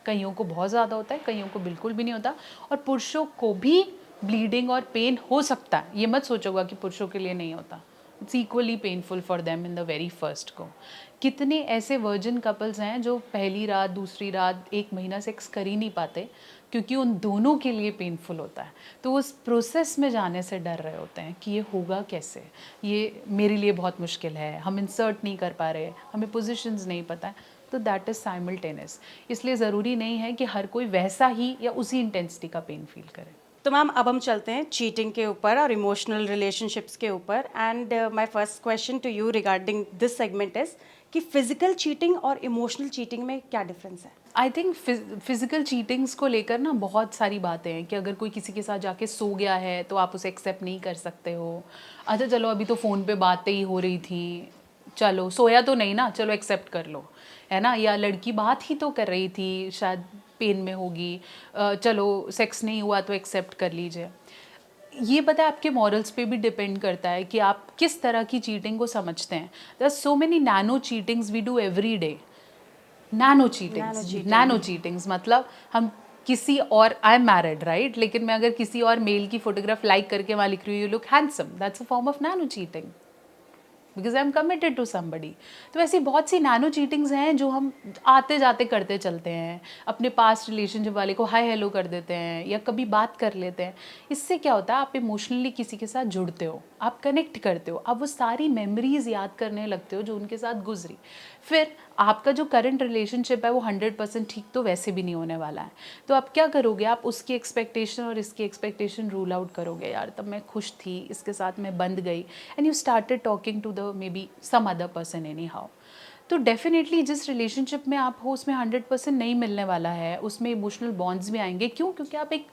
कईयों को बहुत ज़्यादा होता है, कईयों को बिल्कुल भी नहीं होता, और पुरुषों को भी ब्लीडिंग और पेन हो सकता है। ये मत सोचोगा कि पुरुषों के लिए नहीं होता। It's equally painful for them in the very first go. कितने ऐसे वर्जिन कपल्स हैं जो पहली रात, दूसरी रात, 1 महीना सेक्स कर ही नहीं पाते, क्योंकि उन दोनों के लिए पेनफुल होता है। तो उस प्रोसेस में जाने से डर रहे होते हैं कि ये होगा कैसे, ये मेरे लिए बहुत मुश्किल है, हम इंसर्ट नहीं कर पा रहे, हमें पोजीशंस नहीं पता है, तो दैट इज़ साइमल्टेनियस। इसलिए ज़रूरी नहीं है कि हर कोई वैसा ही या उसी इंटेंसिटी का पेन फील करे। तो मैम अब हम चलते हैं चीटिंग के ऊपर और इमोशनल रिलेशनशिप्स के ऊपर, and my first question to you regarding this segment is कि फिजिकल चीटिंग और इमोशनल चीटिंग में क्या डिफरेंस है? आई थिंक फिजिकल चीटिंग्स को लेकर ना बहुत सारी बातें हैं कि अगर कोई किसी के साथ जाके सो गया है तो आप उसे एक्सेप्ट नहीं कर सकते हो। अच्छा चलो अभी तो फ़ोन पे बातें ही हो रही थी, चलो सोया तो नहीं ना, चलो एक्सेप्ट कर लो, है ना। या लड़की बात ही तो कर रही थी, शायद पेन में होगी, चलो सेक्स नहीं हुआ तो एक्सेप्ट कर लीजिए। ये पता है आपके मॉरल्स पे भी डिपेंड करता है कि आप किस तरह की चीटिंग को समझते हैं। There are so many nano cheatings we do every day. Nano cheatings मतलब हम किसी और, आई एम मैरिड राइट, लेकिन मैं अगर किसी और मेल की फोटोग्राफ लाइक करके वहाँ लिख रही हूँ you look handsome, that's a form of nano cheating, because I am committed to somebody. तो ऐसी बहुत सी नैनो चीटिंग्स हैं जो हम आते जाते करते चलते हैं। अपने पास्ट रिलेशनशिप वाले को हाय हेलो कर देते हैं या कभी बात कर लेते हैं। इससे क्या होता है, आप इमोशनली किसी के साथ जुड़ते हो, आप कनेक्ट करते हो, आप वो सारी मेमोरीज याद करने लगते हो जो उनके साथ गुजरी। फिर आपका जो करंट रिलेशनशिप है वो 100% ठीक तो वैसे भी नहीं होने वाला है। तो आप क्या करोगे, आप उसकी एक्सपेक्टेशन और इसकी एक्सपेक्टेशन रूल आउट करोगे। यार तब मैं खुश थी, इसके साथ मैं बंध गई, and you started talking to the maybe some other person anyhow. तो डेफिनेटली जिस रिलेशनशिप में आप हो उसमें 100% नहीं मिलने वाला है, उसमें इमोशनल बॉन्ड्स भी आएंगे। क्यों? क्योंकि आप एक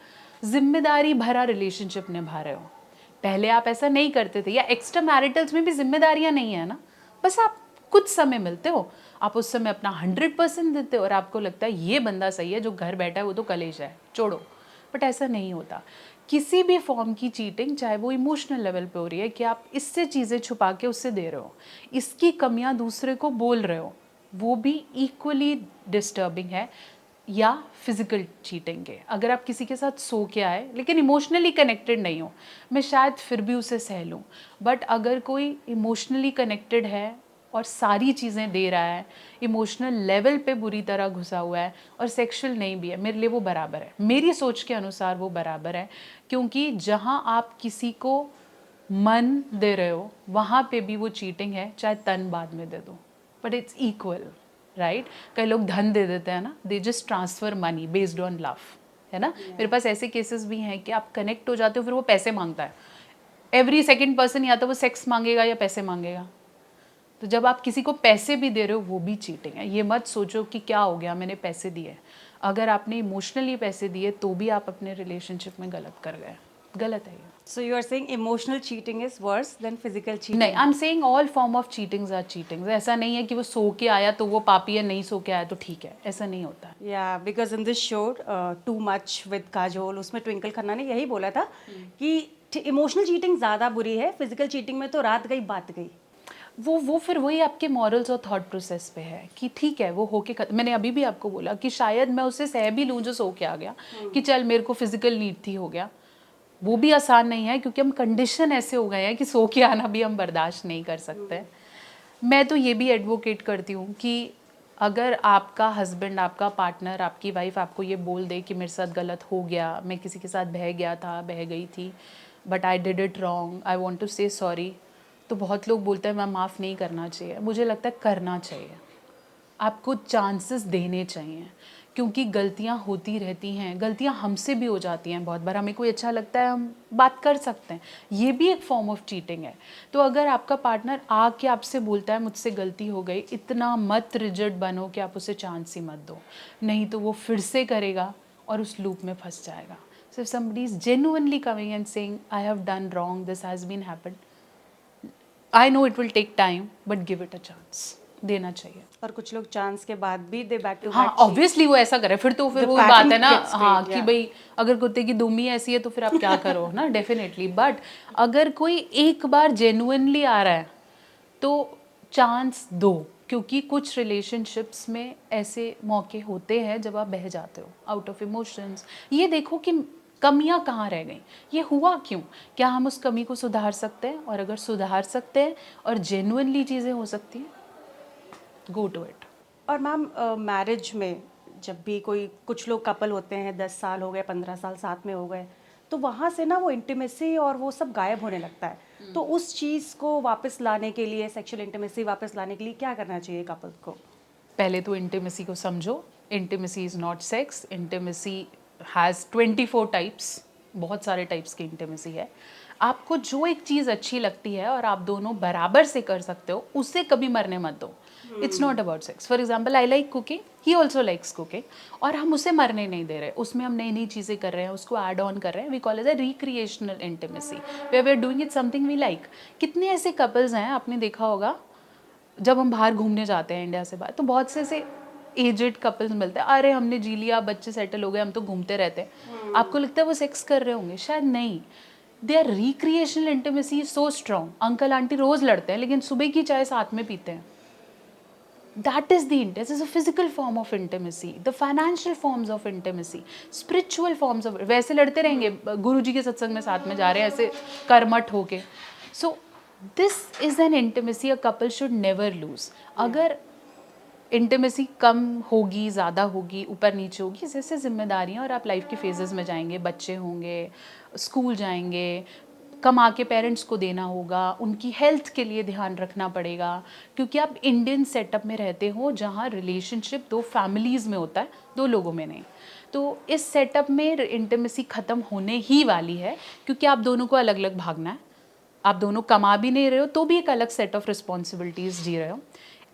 जिम्मेदारी भरा रिलेशनशिप निभा रहे हो। पहले आप ऐसा नहीं करते थे, या एक्स्ट्रा मैरिटल्स में भी जिम्मेदारियां नहीं है ना, बस आप कुछ समय मिलते हो, आप उस समय अपना 100% देते हो और आपको लगता है ये बंदा सही है, जो घर बैठा है वो तो कलेश है, छोड़ो। बट ऐसा नहीं होता। किसी भी फॉर्म की चीटिंग, चाहे वो इमोशनल लेवल पे हो रही है कि आप इससे चीज़ें छुपा के उससे दे रहे हो, इसकी कमियां दूसरे को बोल रहे हो, वो भी इक्वली डिस्टर्बिंग है। या फिजिकल चीटिंग है, अगर आप किसी के साथ सो के आए लेकिन इमोशनली कनेक्टेड नहीं हो, मैं शायद फिर भी उसे सह लूँ। बट अगर कोई इमोशनली कनेक्टेड है और सारी चीज़ें दे रहा है, इमोशनल लेवल पे बुरी तरह घुसा हुआ है और सेक्सुअल नहीं भी है, मेरे लिए वो बराबर है। मेरी सोच के अनुसार वो बराबर है, क्योंकि जहाँ आप किसी को मन दे रहे हो वहाँ पे भी वो चीटिंग है, चाहे तन बाद में दे दो, बट इट्स इक्वल राइट। कई लोग धन दे देते हैं ना, they just transfer money based on love, है ना। मेरे पास ऐसे केसेस भी हैं कि आप कनेक्ट हो जाते हो, फिर वो पैसे मांगता है। एवरी सेकंड पर्सन या तो वो सेक्स मांगेगा या पैसे मांगेगा। तो जब आप किसी को पैसे भी दे रहे हो वो भी चीटिंग है। ये मत सोचो कि क्या हो गया मैंने पैसे दिए। अगर आपने इमोशनली पैसे दिए तो भी आप अपने रिलेशनशिप में गलत कर गए, गलत है ये। So you are saying emotional cheating is worse than physical cheating? नहीं, I am saying all form of cheatings are cheatings. ऐसा नहीं है कि वो सो के आया तो वो पापी है, नहीं सो के आया तो ठीक है, ऐसा नहीं होता है। Yeah, because in this show, Too Much with Kajol, उसमें ट्विंकल खन्ना ने यही बोला था कि इमोशनल चीटिंग ज़्यादा बुरी है, फिजिकल चीटिंग में तो रात गई बात गई। वो फिर वही आपके मॉरल्स और थॉट प्रोसेस पे है कि ठीक है वो होके मैंने अभी भी आपको बोला कि शायद मैं उसे सह भी लूँ जो सो के आ गया कि चल मेरे को फिजिकल नीड थी, हो गया। वो भी आसान नहीं है क्योंकि हम कंडीशन ऐसे हो गए हैं कि सो के आना भी हम बर्दाश्त नहीं कर सकते। मैं तो ये भी एडवोकेट करती हूँ कि अगर आपका हस्बैंड, आपका पार्टनर, आपकी वाइफ आपको ये बोल दे कि मेरे साथ गलत हो गया, मैं किसी के साथ बह गया था, बह गई थी, but I did it wrong, I want to say sorry, तो बहुत लोग बोलते हैं मैं माफ़ नहीं करना चाहिए। मुझे लगता है करना चाहिए, आपको चांसेस देने चाहिए क्योंकि गलतियां होती रहती हैं, गलतियां हमसे भी हो जाती हैं। बहुत बार हमें कोई अच्छा लगता है, हम बात कर सकते हैं, ये भी एक फॉर्म ऑफ चीटिंग है। तो अगर आपका पार्टनर आके आपसे बोलता है मुझसे गलती हो गई, इतना मत रिजिड बनो कि आप उसे चांस ही मत दो, नहीं तो वो फिर से करेगा और उस लूप में फंस जाएगा। So if somebody is genuinely coming and saying I have done wrong, this has been happened, I know it will take time but give it a chance, देना चाहिए। और कुछ लोग चांस के बाद भी दे बैक टू हाँ, ऑब्वियसली वो ऐसा करे, फिर तो फिर The वो बात pattern है ना, gets हाँ played, कि yeah. भाई अगर कुत्ते की दुम्मी ऐसी है तो फिर आप क्या करो ना, डेफिनेटली। बट अगर कोई एक बार जेन्युइनली आ रहा है तो चांस दो, क्योंकि कुछ रिलेशनशिप्स में ऐसे मौके होते हैं जब आप बह जाते हो आउट ऑफ इमोशंस। ये देखो कि कमियां कहाँ रह गई, ये हुआ क्यों, क्या हम उस कमी को सुधार सकते हैं, और अगर सुधार सकते हैं और जेन्युइनली चीज़ें हो सकती हैं, गो टू इट। और मैम मैरिज में जब भी कोई कुछ लोग कपल होते हैं 10 साल हो गए 15 साल साथ में हो गए, तो वहाँ से ना वो इंटीमेसी और वो सब गायब होने लगता है। तो उस चीज़ को वापस लाने के लिए, सेक्सुअल इंटीमेसी वापस लाने के लिए क्या करना चाहिए कपल को? पहले तो इंटीमेसी को समझो। Intimacy is not sex, intimacy has 24 types, बहुत सारे टाइप्स की इंटीमेसी है। आपको जो एक चीज़ अच्छी लगती है और आप दोनों बराबर से कर सकते हो, उसे कभी मरने मत दो। It's not about sex. For example I like cooking, he also likes cooking, और हम उसे मरने नहीं दे रहे, उसमें हम नई नई चीज़ें कर रहे हैं, उसको ऐड ऑन कर रहे हैं। We call it a recreational intimacy where we are doing it something we like. कितने ऐसे कपल्स हैं, आपने देखा होगा, जब हम बाहर घूमने जाते हैं इंडिया से बाहर, तो बहुत से ऐसे एजेड कपल्स मिलते हैं, अरे हमने जी लिया, बच्चे सेटल हो गए, हम तो घूमते रहते हैं। आपको लगता है वो सेक्स कर रहे होंगे? शायद नहीं। There recreational intimacy is so strong. Uncle aunty रोज लड़ते हैं लेकिन सुबह की चाय साथ में पीते हैं। That is the intimacy. This is a physical form of intimacy, the financial forms of intimacy, spiritual forms of, वैसे लड़ते रहेंगे, गुरुजी के सत्संग में साथ में जा रहे हैं ऐसे कर्मठ होके। So this is an intimacy a couple should never lose. अगर इंटीमेसी कम होगी, ज़्यादा होगी, ऊपर नीचे होगी, जैसे जिम्मेदारियाँ, और आप लाइफ के फेजेस में जाएंगे, बच्चे होंगे, स्कूल जाएंगे, कमा के पेरेंट्स को देना होगा, उनकी हेल्थ के लिए ध्यान रखना पड़ेगा, क्योंकि आप इंडियन सेटअप में रहते हो जहाँ रिलेशनशिप दो फैमिलीज़ में होता है, दो लोगों में नहीं। तो इस सेटअप में इंटीमेसी ख़त्म होने ही वाली है, क्योंकि आप दोनों को अलग अलग भागना है, आप दोनों कमा भी नहीं रहे हो तो भी एक अलग सेट ऑफ रिस्पॉन्सिबिलिटीज़ जी रहे हो।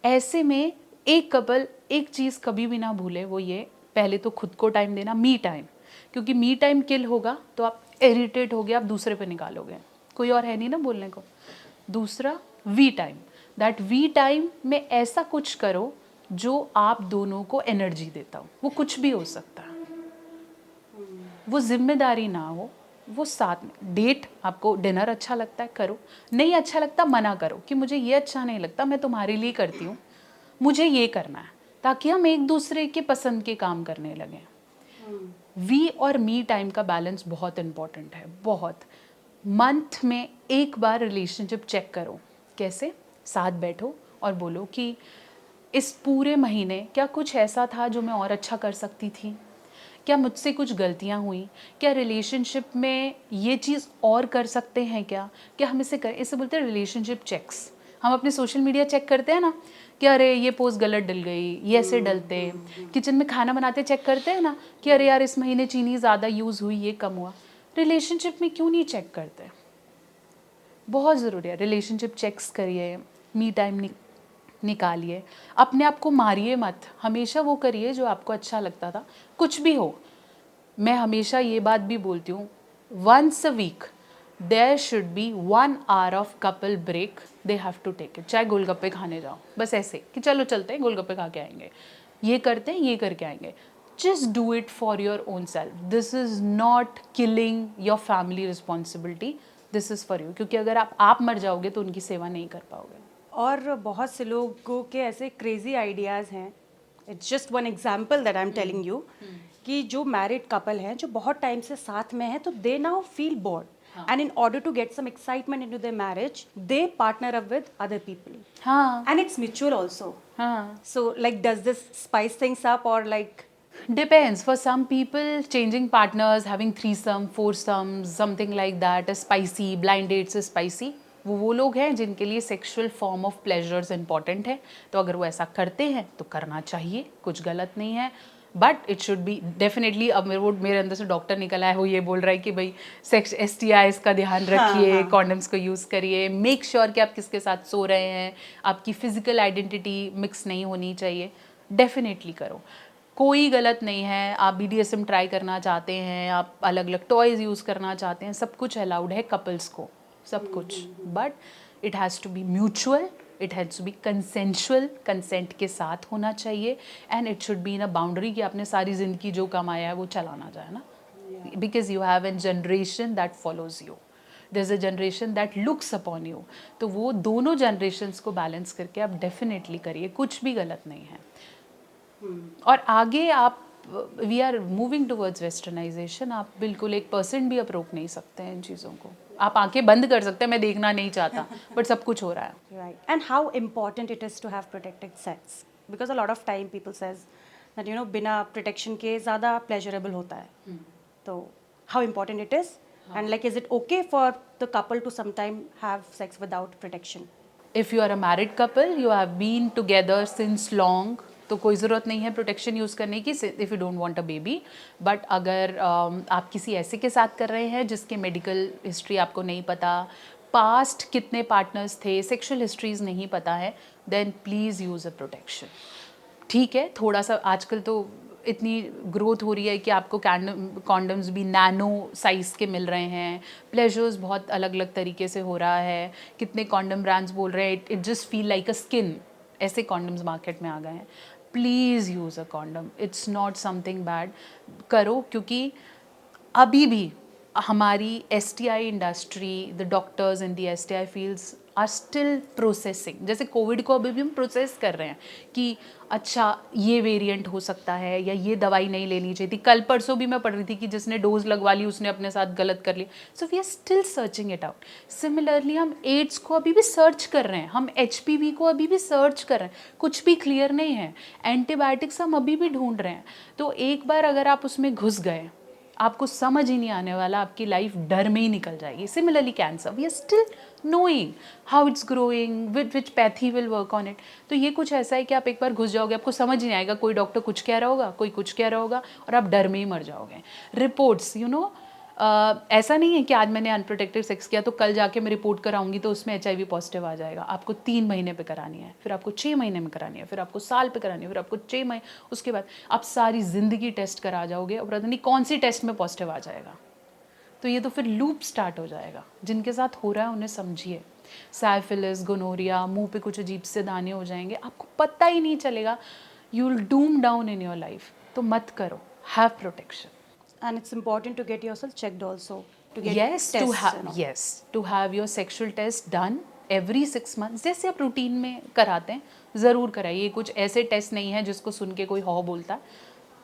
ऐसे में एक कपल एक चीज़ कभी भी ना भूले, वो ये, पहले तो खुद को टाइम देना, मी टाइम, क्योंकि मी टाइम किल होगा तो आप इरिटेट हो गए, आप दूसरे पे निकालोगे, कोई और है नहीं ना बोलने को। दूसरा we time, that we time में ऐसा कुछ करो जो आप दोनों को एनर्जी देता हो, वो कुछ भी हो सकता है, वो जिम्मेदारी ना हो, वो साथ में डेट, आपको डिनर अच्छा लगता है करो, नहीं अच्छा लगता मना करो कि मुझे ये अच्छा नहीं लगता, मैं तुम्हारे लिए करती हूँ, मुझे ये करना है, ताकि हम एक दूसरे के पसंद के काम करने लगें। वी और मी टाइम का बैलेंस बहुत इम्पॉर्टेंट है, बहुत। मंथ में एक बार रिलेशनशिप चेक करो। कैसे? साथ बैठो और बोलो कि इस पूरे महीने क्या कुछ ऐसा था जो मैं और अच्छा कर सकती थी, क्या मुझसे कुछ गलतियाँ हुई, क्या रिलेशनशिप में ये चीज़ और कर सकते हैं, क्या हम इसे करें। इसे बोलते हैं रिलेशनशिप चेक्स। हम अपने सोशल मीडिया चेक करते हैं ना कि अरे ये पोस्ट गलत डल गई, ये ऐसे डलते हैं। किचन में खाना बनाते चेक करते हैं ना कि अरे यार इस महीने चीनी ज़्यादा यूज़ हुई, ये कम हुआ। रिलेशनशिप में क्यों नहीं चेक करते? बहुत ज़रूरी है। रिलेशनशिप चेक्स करिए, मी टाइम निकालिए, अपने आप को मारिए मत, हमेशा वो करिए जो आपको अच्छा लगता था, कुछ भी हो। मैं हमेशा ये बात भी बोलती हूँ, once a week there should be 1 hour of couple break, they have to take it. चाहे गोलगप्पे खाने जाओ, बस ऐसे कि चलो चलते हैं गोलगप्पे खा के आएंगे, ये करते हैं, ये करके आएंगे। Just do it for your own self. This is not killing your family responsibility, this is for you. क्योंकि अगर आप मर जाओगे तो उनकी सेवा नहीं कर पाओगे। और बहुत से लोगों के ऐसे क्रेजी आइडियाज़ हैं, it's just one example that I am telling you, कि जो मैरिड कपल हैं जो बहुत टाइम से साथ में हैं, तो they now feel bored, and in order to get some excitement into their marriage, they partner up with other people. हाँ And it's mutual also. हाँ, So like, does this spice things up, or like? depends. For some people, changing partners, having threesome, foursomes, something like that is spicy. Blind dates is spicy. वो लोग हैं जिनके लिए sexual form of pleasures important है, तो अगर वो ऐसा करते हैं तो करना चाहिए, कुछ गलत नहीं है। But it should be definitely, अब मेरे अंदर से डॉक्टर निकला है, वो ये बोल रहा है कि भाई सेक्स STIs का ध्यान रखिए, कॉन्डम्स को यूज़ करिए, मेक श्योर कि आप किसके साथ सो रहे हैं, आपकी फिजिकल आइडेंटिटी मिक्स नहीं होनी चाहिए। डेफिनेटली करो, कोई गलत नहीं है। आप BDSM ट्राई करना चाहते हैं, आप अलग अलग टॉयज़ यूज़ करना चाहते हैं, सब कुछ अलाउड है कपल्स को, सब कुछ। But it has to be mutual, it has to be consensual, consent के साथ होना चाहिए। And it should be in a boundary कि आपने सारी ज़िंदगी जो कमाया है वो चलाना जाए ना, because you have an generation that follows you, there is a generation that looks upon you. तो वो दोनों जनरेशन्स को बैलेंस करके आप डेफिनेटली करिए, कुछ भी गलत नहीं है। और आगे आप, we are moving towards westernisation, आप बिल्कुल 1% भी आप रोक नहीं सकते हैं इन चीज़ों को। आप आंखें बंद कर सकते हैं, मैं देखना नहीं चाहता, बट सब कुछ हो रहा है। Right. And how important it is to have protected sex? Because a lot of time people says that, you know, बिना protection के ज़्यादा pleasurable होता है। तो how important it is? And like, is it okay for the couple to sometime have sex without protection? If you are a married couple, you have been together since long, तो कोई ज़रूरत नहीं है protection use करने की, if you don't want a baby. But अगर आप किसी ऐसे के साथ कर रहे हैं जिसके मेडिकल हिस्ट्री आपको नहीं पता, पास्ट कितने पार्टनर्स थे, सेक्शुअल हिस्ट्रीज नहीं पता है, then please use a protection. ठीक है, थोड़ा सा आजकल तो इतनी ग्रोथ हो रही है कि आपको कॉन्डम्स भी नैनो साइज़ के मिल रहे हैं, प्लेजर्स बहुत अलग अलग तरीके से हो रहा है। कितने कॉन्डम ब्रांड्स बोल रहे हैं it just feel like a skin, ऐसे कॉन्डम्स मार्केट में आ गए हैं। Please use a condom, it's not something bad. करो, क्योंकि अभी भी हमारी STI industry, the doctors in the STI fields are still processing. जैसे कोविड को अभी भी हम प्रोसेस कर रहे हैं कि अच्छा ये वेरिएंट हो सकता है या ये दवाई नहीं लेनी चाहिए थी। कल परसों भी मैं पढ़ रही थी कि जिसने डोज लगवा ली उसने अपने साथ गलत कर लिया। So we are still searching it out. Similarly हम एड्स को अभी भी सर्च कर रहे हैं, हम HPV को अभी भी सर्च कर रहे हैं, कुछ भी क्लियर नहीं है। एंटीबायोटिक्स हम अभी भी ढूंढ रहे हैं। तो एक बार अगर आप उसमें घुस गए, आपको समझ ही नहीं आने वाला, आपकी लाइफ डर में ही निकल जाएगी। Similarly cancer, we are still knowing how it's growing, which pathy will work on it. तो ये कुछ ऐसा है कि आप एक बार घुस जाओगे, आपको समझ नहीं आएगा, कोई डॉक्टर कुछ कह रहा होगा, कोई कुछ कह रहा होगा, और आप डर में ही मर जाओगे। रिपोर्ट्स, यू नो, ऐसा नहीं है कि आज मैंने अनप्रोटेक्टेड सेक्स किया तो कल जाके मैं रिपोर्ट कराऊंगी तो उसमें HIV पॉजिटिव आ जाएगा। आपको 3 महीने पे करानी है, फिर आपको 6 महीने में करानी है, फिर आपको साल पे करानी है, फिर आपको 6 महीने, उसके बाद आप सारी ज़िंदगी टेस्ट करा जाओगे और पता नहीं कौन सी टेस्ट में पॉजिटिव आ जाएगा। तो ये तो फिर लूप स्टार्ट हो जाएगा। जिनके साथ हो रहा है उन्हें समझिए। साइफिलिस, गोनोरिया, मुंह पे कुछ अजीब से दाने हो जाएंगे, आपको पता ही नहीं चलेगा, you will Doom down in your life. तो मत करो, have protection. And it's important to get yourself checked also, to get yes tests, to you have know. yes to have your sexual test done every 6 months, जैसे आप routine में कराते हैं ज़रूर कराइए। कुछ ऐसे टेस्ट नहीं है जिसको सुन के कोई हो बोलता है,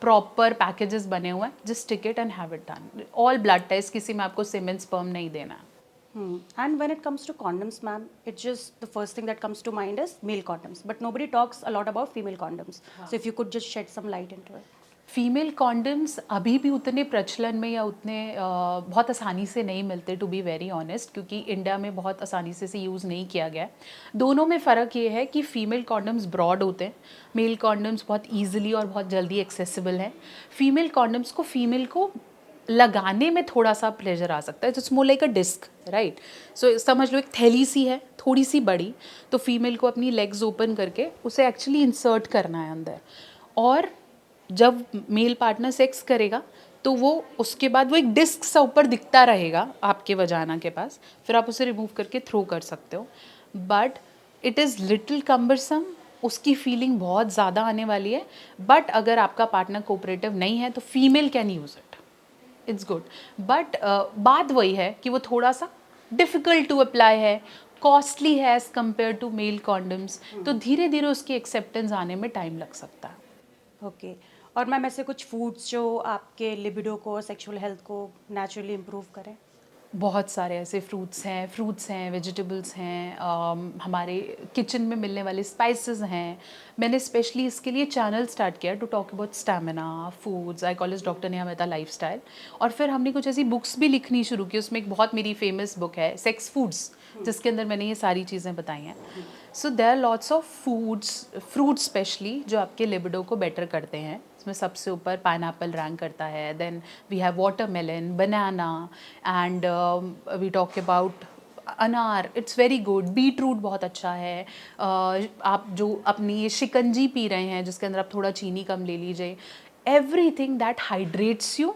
प्रॉपर पैकेजेस बने हुए हैं, just tick it and have it done. All blood test, किसी में आपको सीमेन स्पर्म नहीं देना है। And when it comes to condoms, ma'am, it's just the first thing that comes to mind is male condoms, but nobody talks a lot about female condoms. So if you could just shed some light into it. Female condoms अभी भी उतने प्रचलन में या उतने बहुत आसानी से नहीं मिलते, टू बी वेरी ऑनेस्ट, क्योंकि इंडिया में बहुत आसानी से इसे यूज़ नहीं किया गया है। दोनों में फ़र्क ये है कि फ़ीमेल कॉन्डम्स ब्रॉड होते हैं, मेल कॉन्डम्स बहुत ईजिली और बहुत जल्दी एक्सेसिबल हैं। फीमेल कॉन्डम्स को फीमेल को लगाने में थोड़ा सा प्लेजर आ सकता है, it's more like a disc, right. So समझ लो एक थैली सी है, थोड़ी सी बड़ी, तो फीमेल को अपनी लेग्स ओपन करके उसे एक्चुअली इंसर्ट करना है अंदर, और जब मेल पार्टनर सेक्स करेगा तो वो उसके बाद वो एक डिस्क सा ऊपर दिखता रहेगा आपके वजाना के पास, फिर आप उसे रिमूव करके थ्रो कर सकते हो। But it is little cumbersome, उसकी फीलिंग बहुत ज़्यादा आने वाली है। बट अगर आपका पार्टनर कोऑपरेटिव नहीं है तो female can use it, it's good. But बात वही है कि वो थोड़ा सा डिफ़िकल्ट टू अप्लाई है, कॉस्टली है as compared to male condoms, तो धीरे धीरे उसकी एक्सेप्टेंस आने में टाइम लग सकता है। ओके। और मैम ऐसे कुछ फूड्स जो आपके लिबिडो को, सेक्सुअल हेल्थ को नेचुरली इम्प्रूव करें? बहुत सारे ऐसे फ्रूट्स हैं, वेजिटेबल्स हैं, हमारे किचन में मिलने वाले स्पाइसेस हैं। मैंने स्पेशली इसके लिए चैनल स्टार्ट किया to talk about stamina foods, I call is doctor Neha Mehta lifestyle. और फिर हमने कुछ ऐसी बुक्स भी लिखनी शुरू की, उसमें एक बहुत मेरी फेमस बुक है सेक्स फूड्स, जिसके अंदर मैंने ये सारी चीज़ें बताई हैं। So there are lots of fruits specially जो आपके लिबिडो को बेटर करते हैं। इसमें सबसे ऊपर पाइनएप्पल रैंक करता है, then we have watermelon, banana, and we talk about anar, it's very good. Beetroot बहुत अच्छा है। आप जो अपनी ये शिकंजी पी रहे हैं जिसके अंदर आप थोड़ा चीनी कम ले लीजिए, everything that hydrates you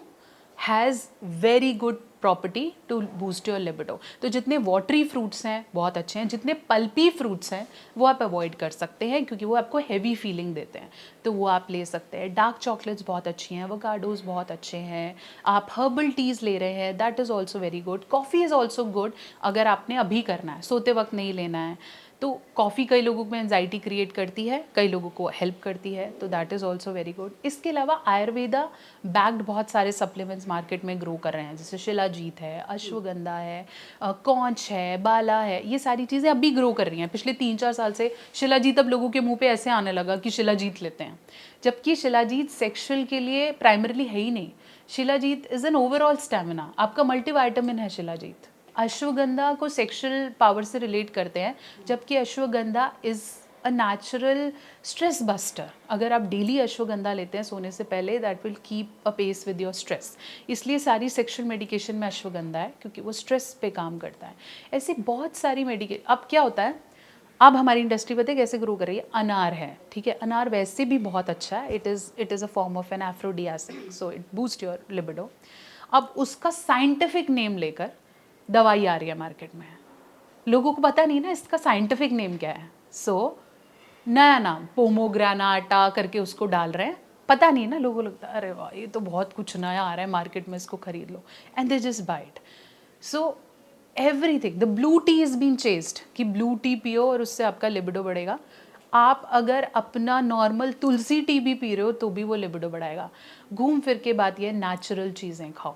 has very good property to boost your libido. तो जितने वाटरी फ्रूट्स हैं बहुत अच्छे हैं, जितने पल्पी फ्रूट्स हैं वो आप अवॉइड कर सकते हैं क्योंकि वो आपको हैवी फीलिंग देते हैं, तो वो आप ले सकते हैं। डार्क चॉकलेट्स बहुत अच्छी हैं, एवोकाडोज बहुत अच्छे हैं। आप हर्बल टीज़ ले रहे हैं, that is also very good. Coffee is also good अगर आपने अभी करना है, सोते वक्त नहीं लेना है। तो कॉफ़ी कई लोगों में एंजाइटी क्रिएट करती है, कई लोगों को हेल्प करती है, तो that is also very good. इसके अलावा आयुर्वेदा बैक्ड बहुत सारे सप्लीमेंट्स मार्केट में ग्रो कर रहे हैं, जैसे शिलाजीत है, अश्वगंधा है, कौंच है, बाला है, ये सारी चीज़ें अभी ग्रो कर रही हैं। पिछले 3-4 साल से शिलाजीत अब लोगों के मुंह पे ऐसे आने लगा कि शिलाजीत लेते हैं, जबकि शिलाजीत सेक्सुअल के लिए प्राइमरली है ही नहीं। Shilajit is an overall stamina, आपका मल्टीविटामिन है शिलाजीत। अश्वगंधा को सेक्सुअल पावर से रिलेट करते हैं, जबकि ashwagandha is a natural stress buster. अगर आप डेली अश्वगंधा लेते हैं सोने से पहले, that will keep a pace with your stress. इसलिए सारी सेक्सुअल मेडिकेशन में अश्वगंधा है क्योंकि वो स्ट्रेस पे काम करता है। ऐसी बहुत सारी मेडिकेशन। अब क्या होता है, अब हमारी इंडस्ट्री पता है कैसे ग्रो कर रही है, अनार है, ठीक है, अनार वैसे भी बहुत अच्छा है, it is a form of an aphrodisiac, so it boost your libido. अब उसका साइंटिफिक नेम लेकर दवाई आ रही है मार्केट में, लोगों को पता नहीं ना इसका साइंटिफिक नेम क्या है। सो नया नाम पोमोग्रानाटा करके उसको डाल रहे हैं, पता नहीं ना, लोगों को लगता है अरे वाह ये तो बहुत कुछ नया आ रहा है मार्केट में, इसको खरीद लो, and they just buy it. So everything, the blue tea is been chased कि ब्लू टी पियो और उससे आपका लिबिडो बढ़ेगा। आप अगर अपना नॉर्मल तुलसी टी भी पी रहे हो तो भी वो लिबिडो बढ़ाएगा। घूम फिर के बात ये नेचुरल चीज़ें खाओ,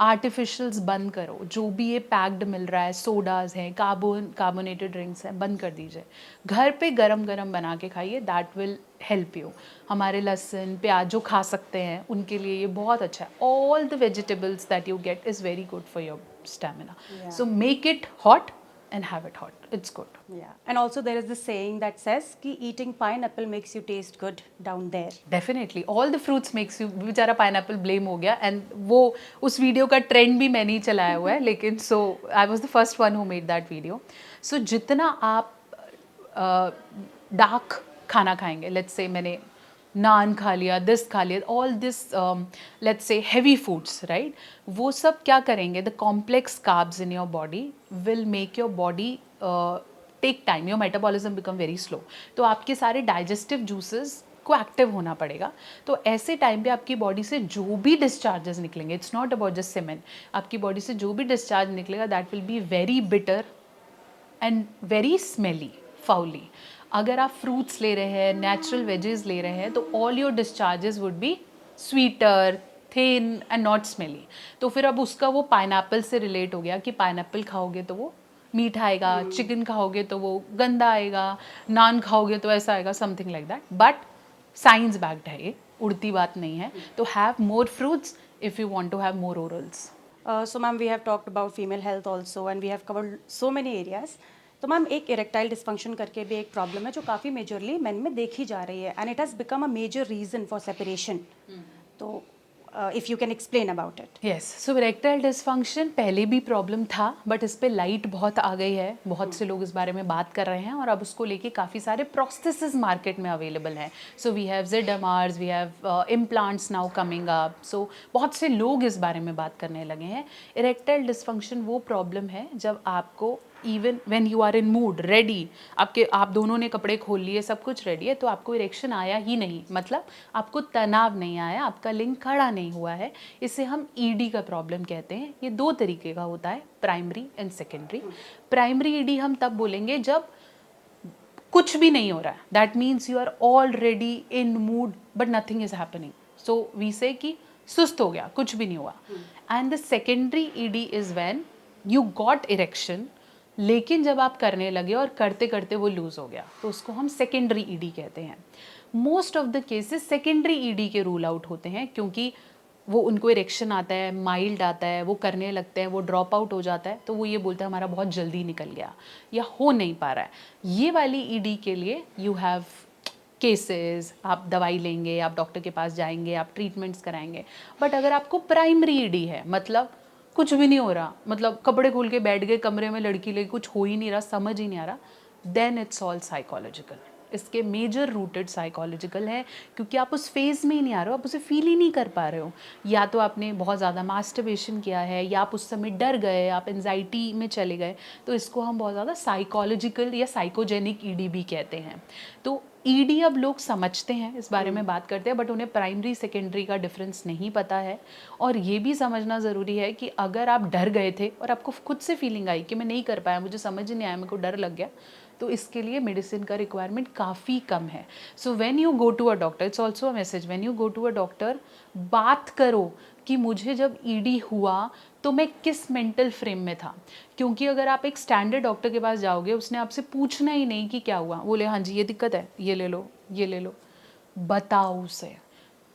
आर्टिफिशियल्स बंद करो, जो भी ये पैक्ड मिल रहा है, सोडाज हैं, कार्बोनेटेड ड्रिंक्स हैं, बंद कर दीजिए। घर पे गरम गरम बना के खाइए, दैट विल हेल्प यू। हमारे लहसुन प्याज जो खा सकते हैं उनके लिए ये बहुत अच्छा है। All the vegetables that you get is very good for your stamina, so make it hot and have it hot, it's good. Yeah. And also there is this saying that says कि eating pineapple makes you taste good down there. Definitely, all the fruits makes you, बेचारा pineapple blame हो गया, and वो उस video का trend भी मैंने ही चलाया हुआ है, लेकिन so I was the first one who made that video. So जितना आप डार्क खाना खाएंगे, लेट्स से मैंने नान खा लिया, दिस खा लिया, all this let's say heavy foods, right, वो सब क्या करेंगे, the complex carbs in your body will make your body take time, your metabolism become very slow, तो आपके सारे डाइजेस्टिव जूसेस को एक्टिव होना पड़ेगा। तो ऐसे टाइम पे आपकी बॉडी से जो भी डिस्चार्जेस निकलेंगे, it's not about just semen, आपकी बॉडी से जो भी डिस्चार्ज निकलेगा that will be very bitter and very smelly, foully. अगर आप फ्रूट्स ले रहे हैं, नेचुरल वेजेस ले रहे हैं, तो all your discharges would be sweeter, thin and not smelly. तो फिर अब उसका वो पाइनएप्पल से रिलेट हो गया कि पाइनएप्पल खाओगे तो वो मीठा आएगा, चिकन खाओगे तो वो गंदा आएगा, नान खाओगे तो ऐसा आएगा, something like that. But science backed है ये, उड़ती बात नहीं है. तो have more fruits if you want to have more orals. So ma'am, we have talked about female health also and we have covered so many areas. तो ma'am एक erectile dysfunction करके भी एक प्रॉब्लम है जो काफ़ी मेजरली मेन में देखी जा रही है and it has become a major reason for separation. तो if you can explain about it. Yes, so erectile dysfunction पहले भी प्रॉब्लम था, बट इस पे लाइट बहुत आ गई है. बहुत से लोग इस बारे में बात कर रहे हैं और अब उसको लेके काफ़ी सारे प्रोस्थेसिस मार्केट में अवेलेबल हैं. So we have ZMRs, we have implants now coming up. So बहुत से लोग इस बारे में बात करने लगे हैं. इरेक्टाइल डिसफंक्शन वो प्रॉब्लम है जब आपको even when you are in mood ready, आप दोनों ने कपड़े खोल लिए, सब कुछ रेडी है, तो आपको इरेक्शन आया ही नहीं, मतलब आपको तनाव नहीं आया, आपका लिंग खड़ा नहीं हुआ है. इसे हम ED का प्रॉब्लम कहते हैं. ये 2 तरीके का होता है, primary and secondary. Primary ED हम तब बोलेंगे जब कुछ भी नहीं हो रहा है. That means you are already in mood but nothing is happening. So we say कि सुस्त हो गया, कुछ भी नहीं हुआ. And the secondary ED is when you got erection, लेकिन जब आप करने लगे और करते करते वो लूज़ हो गया, तो उसको हम सेकेंडरी ED कहते हैं. Most of the cases secondary ED के रूल आउट होते हैं, क्योंकि वो उनको इरेक्शन आता है, माइल्ड आता है, वो करने लगते हैं, वो ड्रॉप आउट हो जाता है, तो वो ये बोलते हैं हमारा बहुत जल्दी निकल गया या हो नहीं पा रहा है. ये वाली ED के लिए यू हैव केसेस, आप दवाई लेंगे, आप डॉक्टर के पास जाएंगे, आप ट्रीटमेंट्स कराएंगे. बट अगर आपको प्राइमरी ED है, मतलब कुछ भी नहीं हो रहा, मतलब कपड़े खोल के बैठ गए कमरे में लड़की लेके, कुछ हो ही नहीं रहा, समझ ही नहीं आ रहा, देन इट्स ऑल साइकोलॉजिकल. इसके मेजर रूटेड साइकोलॉजिकल है, क्योंकि आप उस फेज़ में ही नहीं आ रहे हो, आप उसे फील ही नहीं कर पा रहे हो. या तो आपने बहुत ज़्यादा मास्टरबेशन किया है, या आप उस समय डर गए, आप एंजाइटी में चले गए, तो इसको हम बहुत ज़्यादा साइकोलॉजिकल या साइकोजेनिक ED भी कहते हैं. तो ED अब लोग समझते हैं, इस बारे में बात करते हैं, बट उन्हें प्राइमरी सेकेंडरी का डिफरेंस नहीं पता है. और ये भी समझना ज़रूरी है कि अगर आप डर गए थे और आपको खुद से फीलिंग आई कि मैं नहीं कर पाया, मुझे समझ नहीं आया, मेरे को डर लग गया, तो इसके लिए मेडिसिन का रिक्वायरमेंट काफ़ी कम है. So when you go to a doctor, it's also a message, when you go to a doctor, बात करो कि मुझे जब ED हुआ तो मैं किस मेंटल फ्रेम में था. क्योंकि अगर आप एक स्टैंडर्ड डॉक्टर के पास जाओगे, उसने आपसे पूछना ही नहीं कि क्या हुआ, बोले हाँ जी ये दिक्कत है, ये ले लो, ये ले लो, बताओ उसे.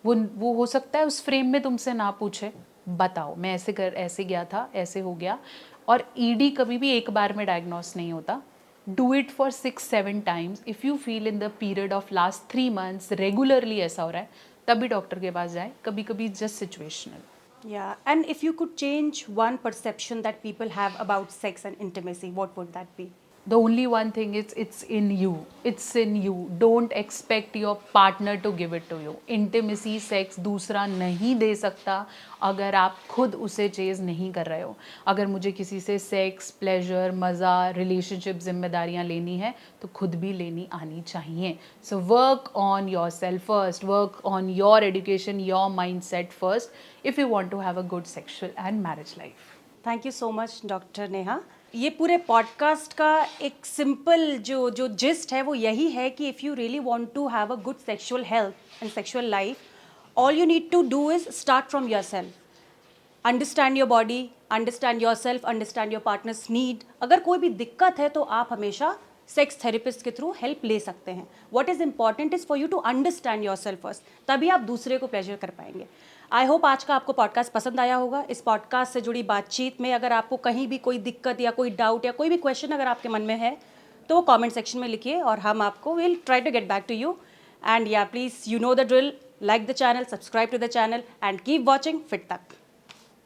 वो हो सकता है उस फ्रेम में तुमसे ना पूछे, बताओ मैं ऐसे गया था, ऐसे हो गया. और ED कभी भी एक बार में डायग्नोस नहीं होता. Do it for 6-7 times. If you feel in the period of last 3 months regularly ऐसा हो रहा है, तभी डॉक्टर के पास जाए. कभी कभी just situational. Yeah, and if you could change one perception that people have about sex and intimacy, what would that be? The only one thing is it's in you. It's in you. Don't expect your partner to give it to you. Intimacy, sex दूसरा नहीं दे सकता अगर आप खुद उसे Chase नहीं कर रहे हो. अगर मुझे किसी से सेक्स, प्लेजर, मज़ा, रिलेशनशिप, जिम्मेदारियाँ लेनी है तो खुद भी लेनी आनी चाहिए. So work on yourself first. Work on your education, your mindset first if you want to have a good sexual and marriage life. Thank you so much doctor Neha. ये पूरे पॉडकास्ट का एक सिंपल जो जिस्ट है वो यही है कि if you really want to have a good sexual health and sexual life, all you need to do is start from yourself. Understand your body, understand yourself, understand your partners need. अगर कोई भी दिक्कत है तो आप हमेशा sex therapist के through help ले सकते हैं. What is important is for you to understand yourself first, तभी आप दूसरे को प्लेजर कर पाएंगे. आई होप आज का आपको पॉडकास्ट पसंद आया होगा. इस पॉडकास्ट से जुड़ी बातचीत में अगर आपको कहीं भी कोई दिक्कत या कोई डाउट या कोई भी क्वेश्चन अगर आपके मन में है तो वो कमेंट सेक्शन में लिखिए और हम आपको will try to get back to you. And या please you know the drill, like the channel, subscribe to the channel and keep watching Fit Tak.